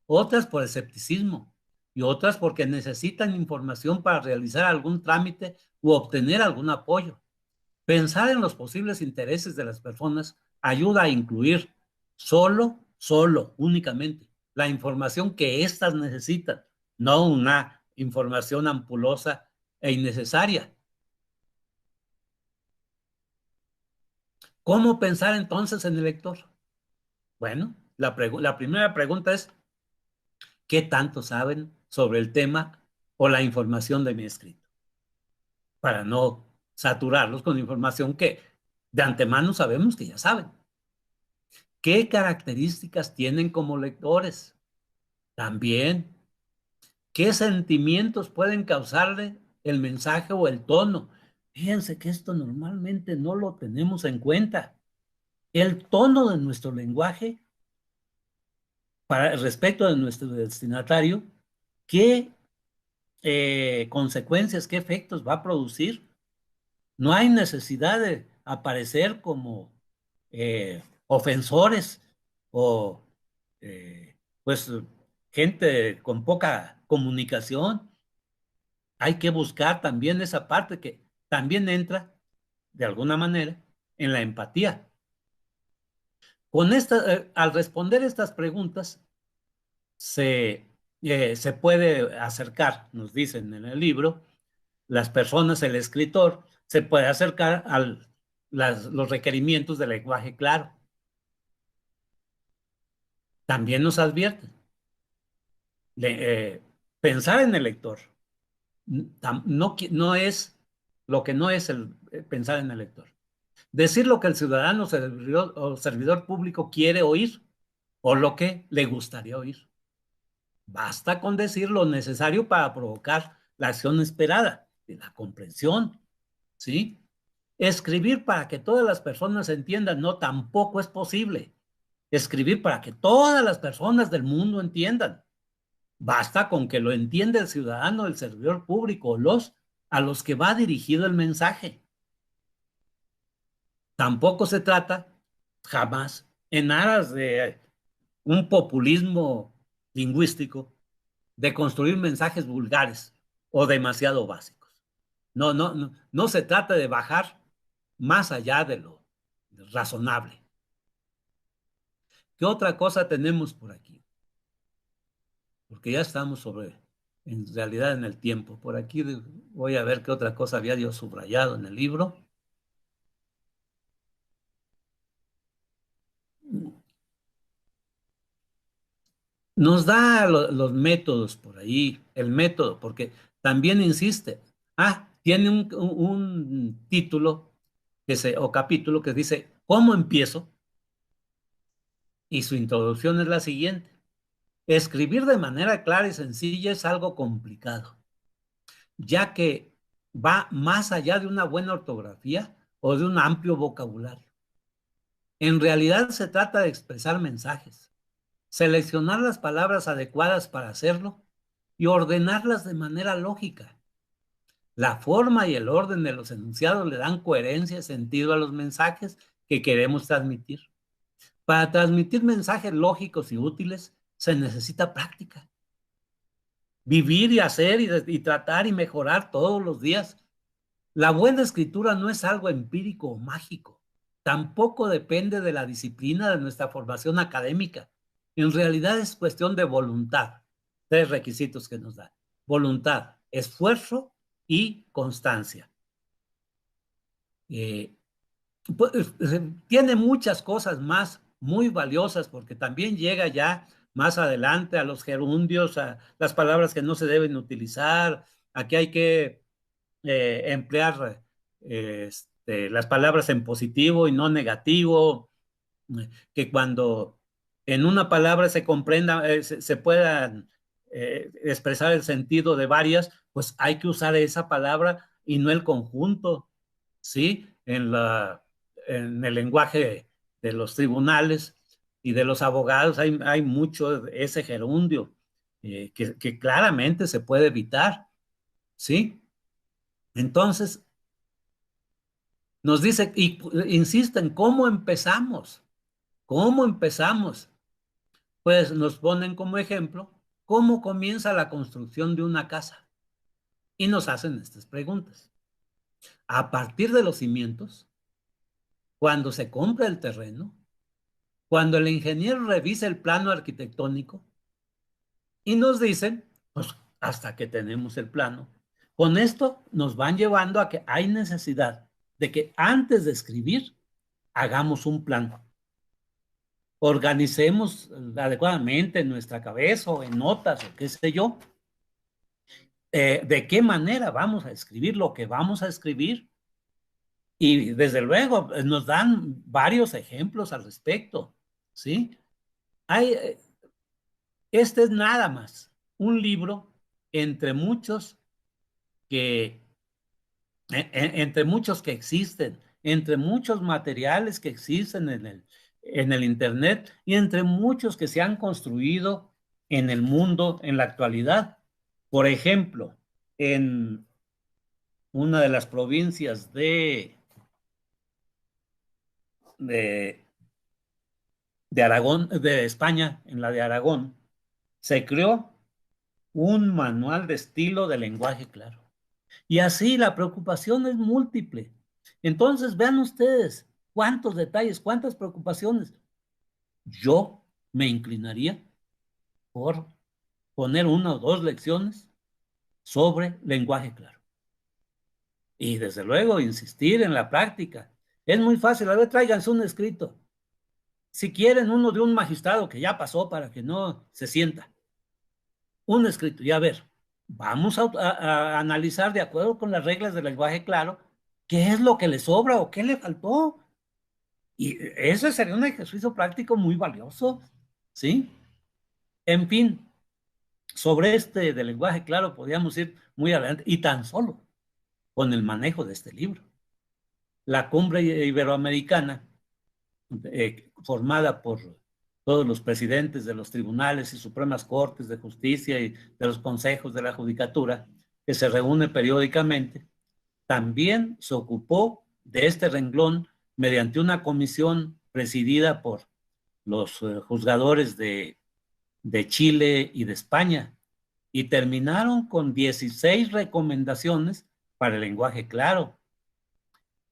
otras por escepticismo y otras porque necesitan información para realizar algún trámite u obtener algún apoyo. Pensar en los posibles intereses de las personas ayuda a incluir únicamente, la información que éstas necesitan, no una información ampulosa e innecesaria. ¿Cómo pensar entonces en el lector? Bueno, la primera pregunta es, ¿qué tanto saben sobre el tema o la información de mi escrito? Para no saturarlos con información que de antemano sabemos que ya saben. ¿Qué características tienen como lectores? También, ¿qué sentimientos pueden causarle el mensaje o el tono? Fíjense que esto normalmente no lo tenemos en cuenta. El tono de nuestro lenguaje respecto de nuestro destinatario, ¿qué consecuencias, qué efectos va a producir? No hay necesidad de aparecer como ofensores o pues gente con poca comunicación. Hay que buscar también esa parte que también entra, de alguna manera, en la empatía. Al responder estas preguntas, se puede acercar, nos dicen en el libro, las personas, el escritor, se puede acercar a los requerimientos del lenguaje claro. También nos advierten, pensar en el lector no es lo que no es el pensar en el lector. Decir lo que el ciudadano o servidor público quiere oír o lo que le gustaría oír. Basta con decir lo necesario para provocar la acción esperada, la comprensión, ¿sí? Escribir para que todas las personas entiendan, no, tampoco es posible. Escribir para que todas las personas del mundo entiendan. Basta con que lo entienda el ciudadano, el servidor público, a los que va dirigido el mensaje. Tampoco se trata, jamás, en aras de un populismo lingüístico, de construir mensajes vulgares o demasiado básicos. No se trata de bajar más allá de lo razonable. ¿Qué otra cosa tenemos por aquí? Porque ya estamos en realidad en el tiempo. Por aquí voy a ver qué otra cosa había yo subrayado en el libro. Nos da los métodos por ahí, el método, porque también insiste. Tiene un título o capítulo que dice, ¿cómo empiezo? Y su introducción es la siguiente. Escribir de manera clara y sencilla es algo complicado, ya que va más allá de una buena ortografía o de un amplio vocabulario. En realidad se trata de expresar mensajes, seleccionar las palabras adecuadas para hacerlo y ordenarlas de manera lógica. La forma y el orden de los enunciados le dan coherencia y sentido a los mensajes que queremos transmitir. Para transmitir mensajes lógicos y útiles se necesita práctica. Vivir y hacer y tratar y mejorar todos los días. La buena escritura no es algo empírico o mágico. Tampoco depende de la disciplina de nuestra formación académica. En realidad es cuestión de voluntad. 3 requisitos que nos da. Voluntad, esfuerzo y constancia. Tiene muchas cosas más muy valiosas porque también llega ya más adelante a los gerundios, a las palabras que no se deben utilizar. Aquí hay que emplear las palabras en positivo y no negativo, que cuando en una palabra se comprenda, se puedan expresar el sentido de varias, pues hay que usar esa palabra y no el conjunto, ¿sí? En el lenguaje de los tribunales y de los abogados hay mucho de ese gerundio que claramente se puede evitar, ¿sí? Entonces, nos dice, y insisten, ¿cómo empezamos? ¿Cómo empezamos? Pues nos ponen como ejemplo cómo comienza la construcción de una casa. Y nos hacen estas preguntas. A partir de los cimientos, cuando se compra el terreno, cuando el ingeniero revisa el plano arquitectónico, y nos dicen, pues hasta que tenemos el plano. Con esto nos van llevando a que hay necesidad de que antes de escribir, hagamos un plano. Organicemos adecuadamente en nuestra cabeza o en notas o qué sé yo, de qué manera vamos a escribir lo que vamos a escribir. Y desde luego nos dan varios ejemplos al respecto, ¿sí? Este es nada más un libro entre muchos que existen, entre muchos materiales que existen en el Internet y entre muchos que se han construido en el mundo en la actualidad. Por ejemplo, en una de las provincias de Aragón, de España, en la de Aragón, se creó un manual de estilo de lenguaje claro. Y así la preocupación es múltiple. Entonces, vean ustedes cuántos detalles, cuántas preocupaciones. Yo me inclinaría por poner 1 o 2 lecciones sobre lenguaje claro. Y desde luego, insistir en la práctica. Es muy fácil. A ver, tráiganse un escrito. Si quieren, uno de un magistrado que ya pasó para que no se sienta. Un escrito. Y a ver, vamos a analizar de acuerdo con las reglas del lenguaje claro qué es lo que le sobra o qué le faltó. Y ese sería un ejercicio práctico muy valioso, ¿sí? En fin, sobre este del lenguaje claro podríamos ir muy adelante y tan solo con el manejo de este libro. La Cumbre Iberoamericana, formada por todos los presidentes de los tribunales y supremas cortes de justicia y de los consejos de la judicatura, que se reúne periódicamente, también se ocupó de este renglón mediante una comisión presidida por los juzgadores de Chile y de España, y terminaron con 16 recomendaciones para el lenguaje claro.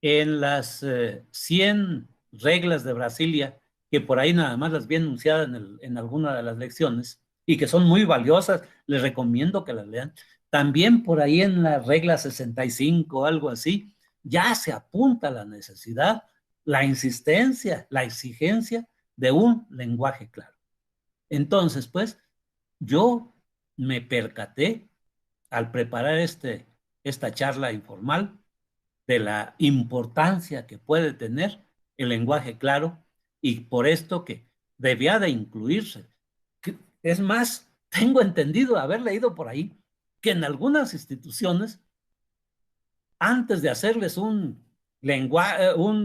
En las 100 reglas de Brasilia, que por ahí nada más las vi enunciadas en alguna de las lecciones, y que son muy valiosas, les recomiendo que las lean. También por ahí en la regla 65, algo así, ya se apunta la necesidad, la insistencia, la exigencia de un lenguaje claro. Entonces, pues, yo me percaté al preparar esta charla informal de la importancia que puede tener el lenguaje claro, y por esto que debía de incluirse. Es más, tengo entendido, haber leído por ahí, que en algunas instituciones, antes de hacerles un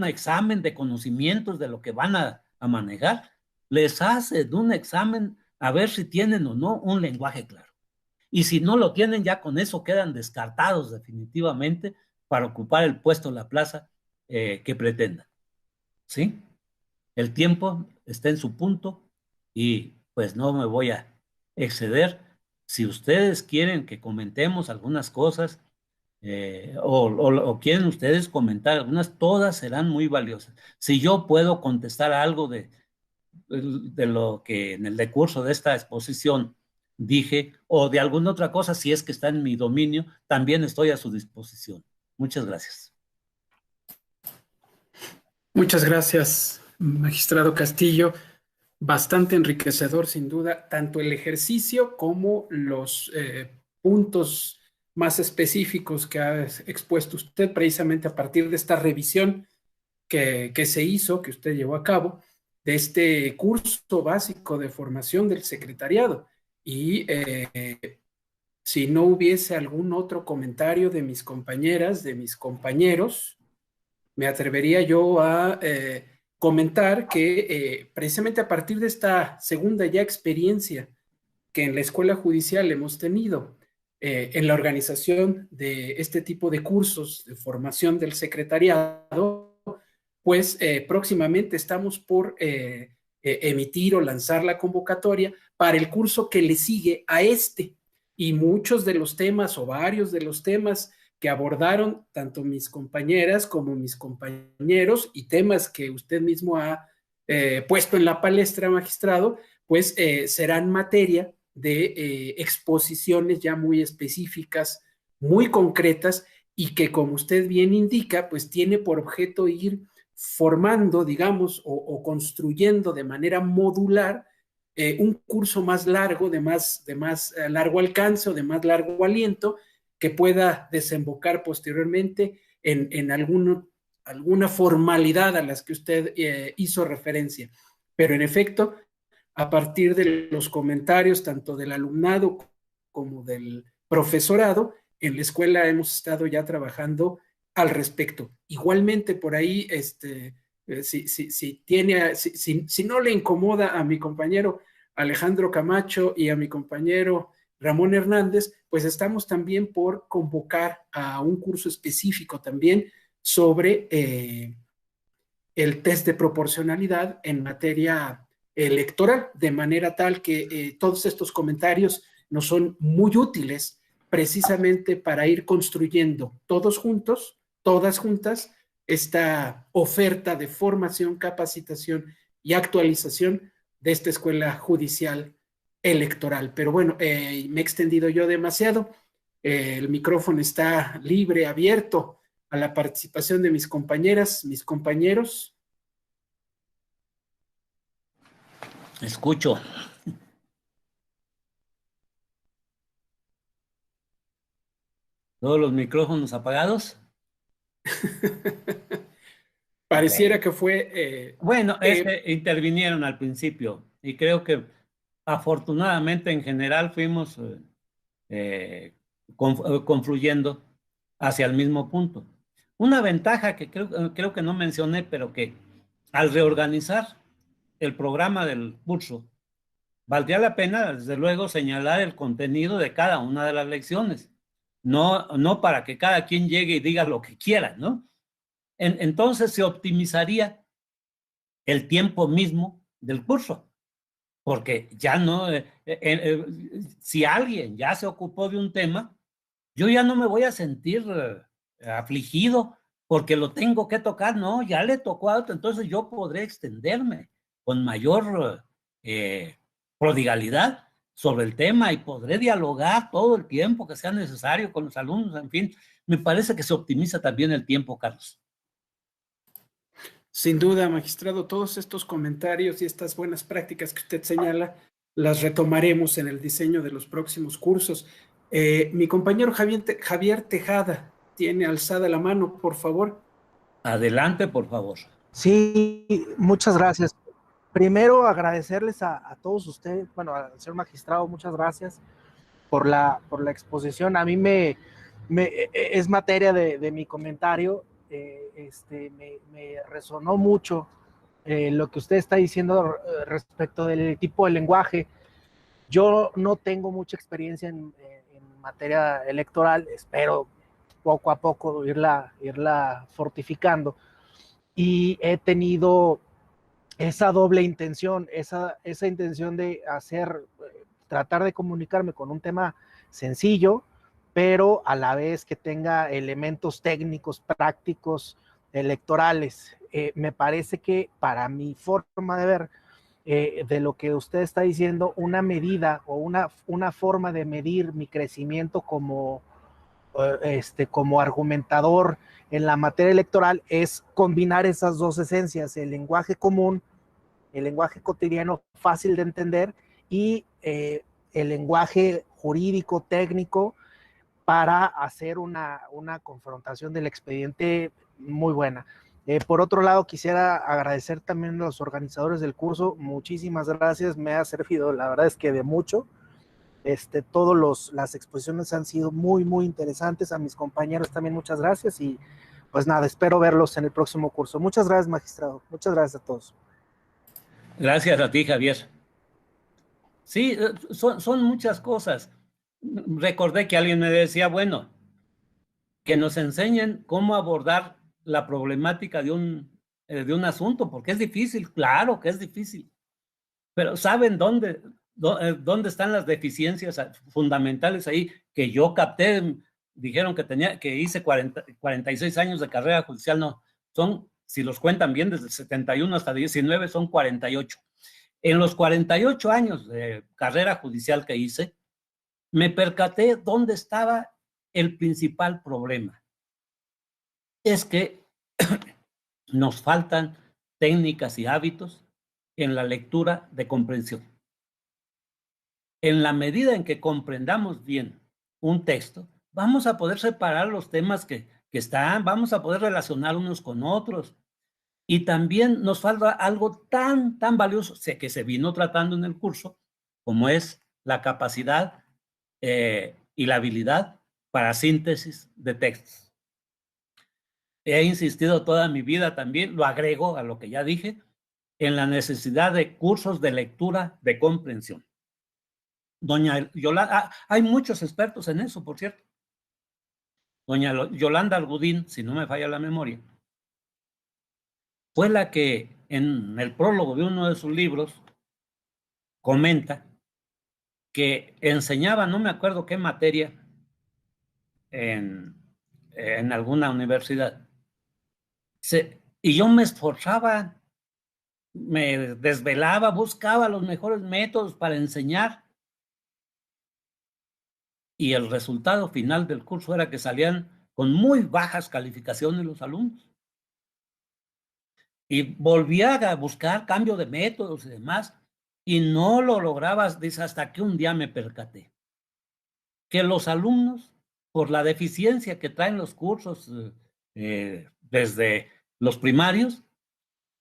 examen de conocimientos de lo que van a manejar, les hacen un examen a ver si tienen o no un lenguaje claro. Y si no lo tienen, ya con eso quedan descartados definitivamente para ocupar el puesto en la plaza que pretendan. ¿Sí? El tiempo está en su punto y pues no me voy a exceder. Si ustedes quieren que comentemos algunas cosas o quieren ustedes comentar algunas, todas serán muy valiosas. Si yo puedo contestar algo de lo que en el decurso de esta exposición dije, o de alguna otra cosa, si es que está en mi dominio, también estoy a su disposición. Muchas gracias. Muchas gracias, magistrado Castillo. Bastante enriquecedor, sin duda, tanto el ejercicio como los puntos más específicos que ha expuesto usted precisamente a partir de esta revisión que se hizo, que usted llevó a cabo, de este curso básico de formación del secretariado. Y si no hubiese algún otro comentario de mis compañeras, de mis compañeros, me atrevería yo a comentar que precisamente a partir de esta segunda ya experiencia que en la Escuela Judicial hemos tenido en la organización de este tipo de cursos de formación del secretariado, pues próximamente estamos por emitir o lanzar la convocatoria para el curso que le sigue a este, y muchos de los temas o varios de los temas que abordaron tanto mis compañeras como mis compañeros y temas que usted mismo ha puesto en la palestra, magistrado, pues serán materia de exposiciones ya muy específicas, muy concretas, y que, como usted bien indica, pues tiene por objeto ir formando, digamos, o construyendo de manera modular un curso más largo, de más largo alcance o de más largo aliento, que pueda desembocar posteriormente en alguna formalidad a las que usted hizo referencia. Pero en efecto, a partir de los comentarios tanto del alumnado como del profesorado, en la escuela hemos estado ya trabajando al respecto. Igualmente, por ahí, si no le incomoda a mi compañero Alejandro Camacho y a mi compañero Ramón Hernández, pues estamos también por convocar a un curso específico también sobre el test de proporcionalidad en materia electoral, de manera tal que todos estos comentarios nos son muy útiles precisamente para ir construyendo todos juntos, todas juntas, esta oferta de formación, capacitación y actualización de esta escuela judicial electoral. Pero bueno, me he extendido yo demasiado. El micrófono está libre, abierto a la participación de mis compañeras, mis compañeros. Escucho. ¿Todos los micrófonos apagados? Pareciera Okay. que fue... Bueno, es que intervinieron al principio y creo que afortunadamente en general fuimos confluyendo hacia el mismo punto. Una ventaja que creo que no mencioné, pero que al reorganizar el programa del curso, valdría la pena, desde luego, señalar el contenido de cada una de las lecciones. No para que cada quien llegue y diga lo que quiera, ¿no? Entonces se optimizaría el tiempo mismo del curso, porque ya no, si alguien ya se ocupó de un tema, yo ya no me voy a sentir afligido porque lo tengo que tocar, no, ya le tocó a otro, entonces yo podré extenderme con mayor prodigalidad sobre el tema y podré dialogar todo el tiempo que sea necesario con los alumnos, en fin, me parece que se optimiza también el tiempo, Carlos. Sin duda, magistrado, todos estos comentarios y estas buenas prácticas que usted señala, las retomaremos en el diseño de los próximos cursos. Mi compañero Javier Tejada tiene alzada la mano, por favor. Adelante, por favor. Sí, muchas gracias. Primero, agradecerles a todos ustedes, bueno, al señor magistrado, muchas gracias por la exposición. A mí es materia de mi comentario. Me resonó mucho lo que usted está diciendo respecto del tipo de lenguaje. Yo no tengo mucha experiencia en materia electoral, espero poco a poco irla fortificando, y he tenido esa doble intención, esa intención de tratar de comunicarme con un tema sencillo, pero a la vez que tenga elementos técnicos, prácticos, electorales. Me parece que para mi forma de ver de lo que usted está diciendo, una medida o una forma de medir mi crecimiento como argumentador en la materia electoral es combinar esas dos esencias, el lenguaje común, el lenguaje cotidiano fácil de entender y el lenguaje jurídico, técnico, para hacer una confrontación del expediente muy buena. Por otro lado, quisiera agradecer también a los organizadores del curso. Muchísimas gracias, me ha servido, la verdad es que de mucho. Todas las exposiciones han sido muy, muy interesantes. A mis compañeros también muchas gracias y pues nada, espero verlos en el próximo curso. Muchas gracias, magistrado. Muchas gracias a todos. Gracias a ti, Javier. Sí, son muchas cosas. Recordé que alguien me decía, bueno, que nos enseñen cómo abordar la problemática de un asunto, porque es difícil, claro que es difícil, pero ¿saben dónde están las deficiencias fundamentales ahí que yo capté? Dijeron que hice 46 años de carrera judicial, no, si los cuentan bien, desde el 71 hasta 19, son 48. En los 48 años de carrera judicial que hice, me percaté dónde estaba el principal problema. Es que nos faltan técnicas y hábitos en la lectura de comprensión. En la medida en que comprendamos bien un texto, vamos a poder separar los temas que están, vamos a poder relacionar unos con otros. Y también nos falta algo tan valioso, que se vino tratando en el curso, como es la capacidad y la habilidad para síntesis de textos. He insistido toda mi vida también, lo agrego a lo que ya dije, en la necesidad de cursos de lectura de comprensión. doña Yolanda, hay muchos expertos en eso, por cierto. Doña Yolanda Argudín, si no me falla la memoria, fue la que en el prólogo de uno de sus libros comenta que enseñaba, no me acuerdo qué materia, en alguna universidad. Y yo me esforzaba, me desvelaba, buscaba los mejores métodos para enseñar. Y el resultado final del curso era que salían con muy bajas calificaciones los alumnos. Y volvía a buscar cambio de métodos y demás, y no lo lograbas, dice, hasta que un día me percaté que los alumnos, por la deficiencia que traen los cursos desde los primarios,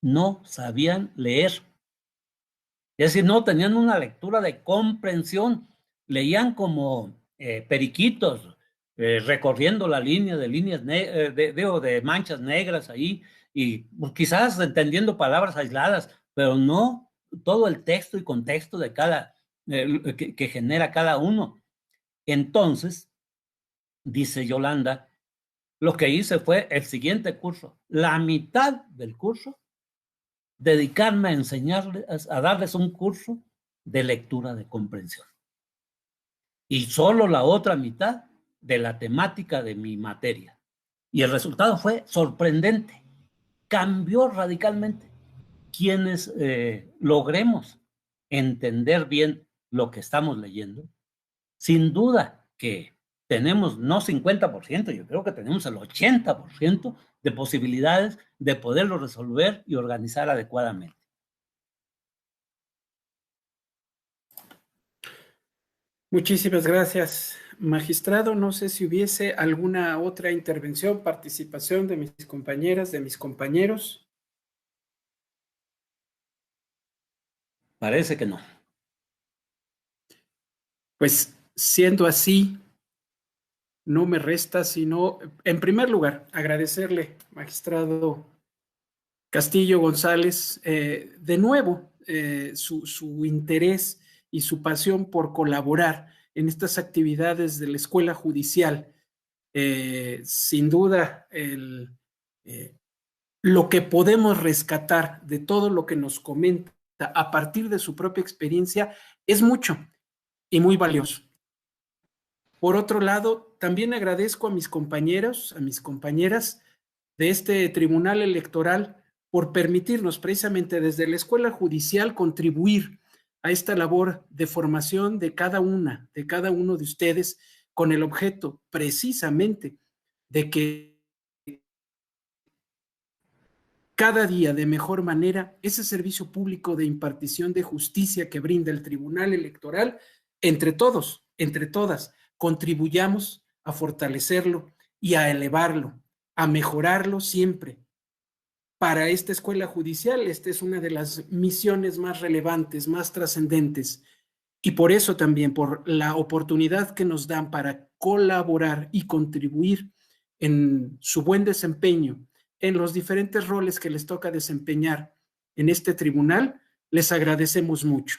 no sabían leer. Es decir, no tenían una lectura de comprensión, leían como periquitos, recorriendo la línea de líneas de manchas negras ahí, y quizás entendiendo palabras aisladas, pero no todo el texto y contexto de cada que genera cada uno. Entonces, dice Yolanda, lo que hice fue el siguiente curso, la mitad del curso, dedicarme a enseñarles, a darles un curso de lectura de comprensión. Y solo la otra mitad de la temática de mi materia. Y el resultado fue sorprendente. Cambió radicalmente. Quienes logremos entender bien lo que estamos leyendo, sin duda que tenemos no 50%, yo creo que tenemos el 80% de posibilidades de poderlo resolver y organizar adecuadamente. Muchísimas gracias, magistrado. No sé si hubiese alguna otra intervención, participación de mis compañeras, de mis compañeros. Parece que no. Pues siendo así, no me resta sino, en primer lugar, agradecerle, magistrado Castillo González, de nuevo su interés y su pasión por colaborar en estas actividades de la Escuela Judicial. Sin duda, lo que podemos rescatar de todo lo que nos comenta a partir de su propia experiencia es mucho y muy valioso. Por otro lado, también agradezco a mis compañeros, a mis compañeras de este Tribunal Electoral por permitirnos precisamente desde la Escuela Judicial contribuir a esta labor de formación de cada uno de ustedes con el objeto precisamente de que cada día de mejor manera ese servicio público de impartición de justicia que brinda el Tribunal Electoral, entre todos, entre todas, contribuyamos a fortalecerlo y a elevarlo, a mejorarlo siempre. Para esta escuela judicial, esta es una de las misiones más relevantes, más trascendentes, y por eso también, por la oportunidad que nos dan para colaborar y contribuir en su buen desempeño, en los diferentes roles que les toca desempeñar en este tribunal, les agradecemos mucho.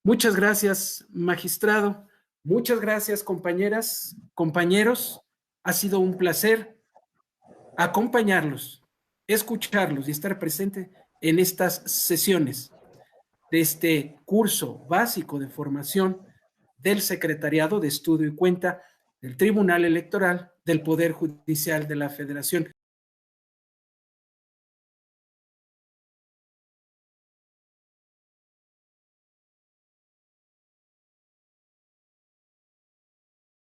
Muchas gracias, magistrado. Muchas gracias, compañeras, compañeros. Ha sido un placer acompañarlos, escucharlos y estar presente en estas sesiones de este curso básico de formación del Secretariado de Estudio y Cuenta del Tribunal Electoral del Poder Judicial de la Federación.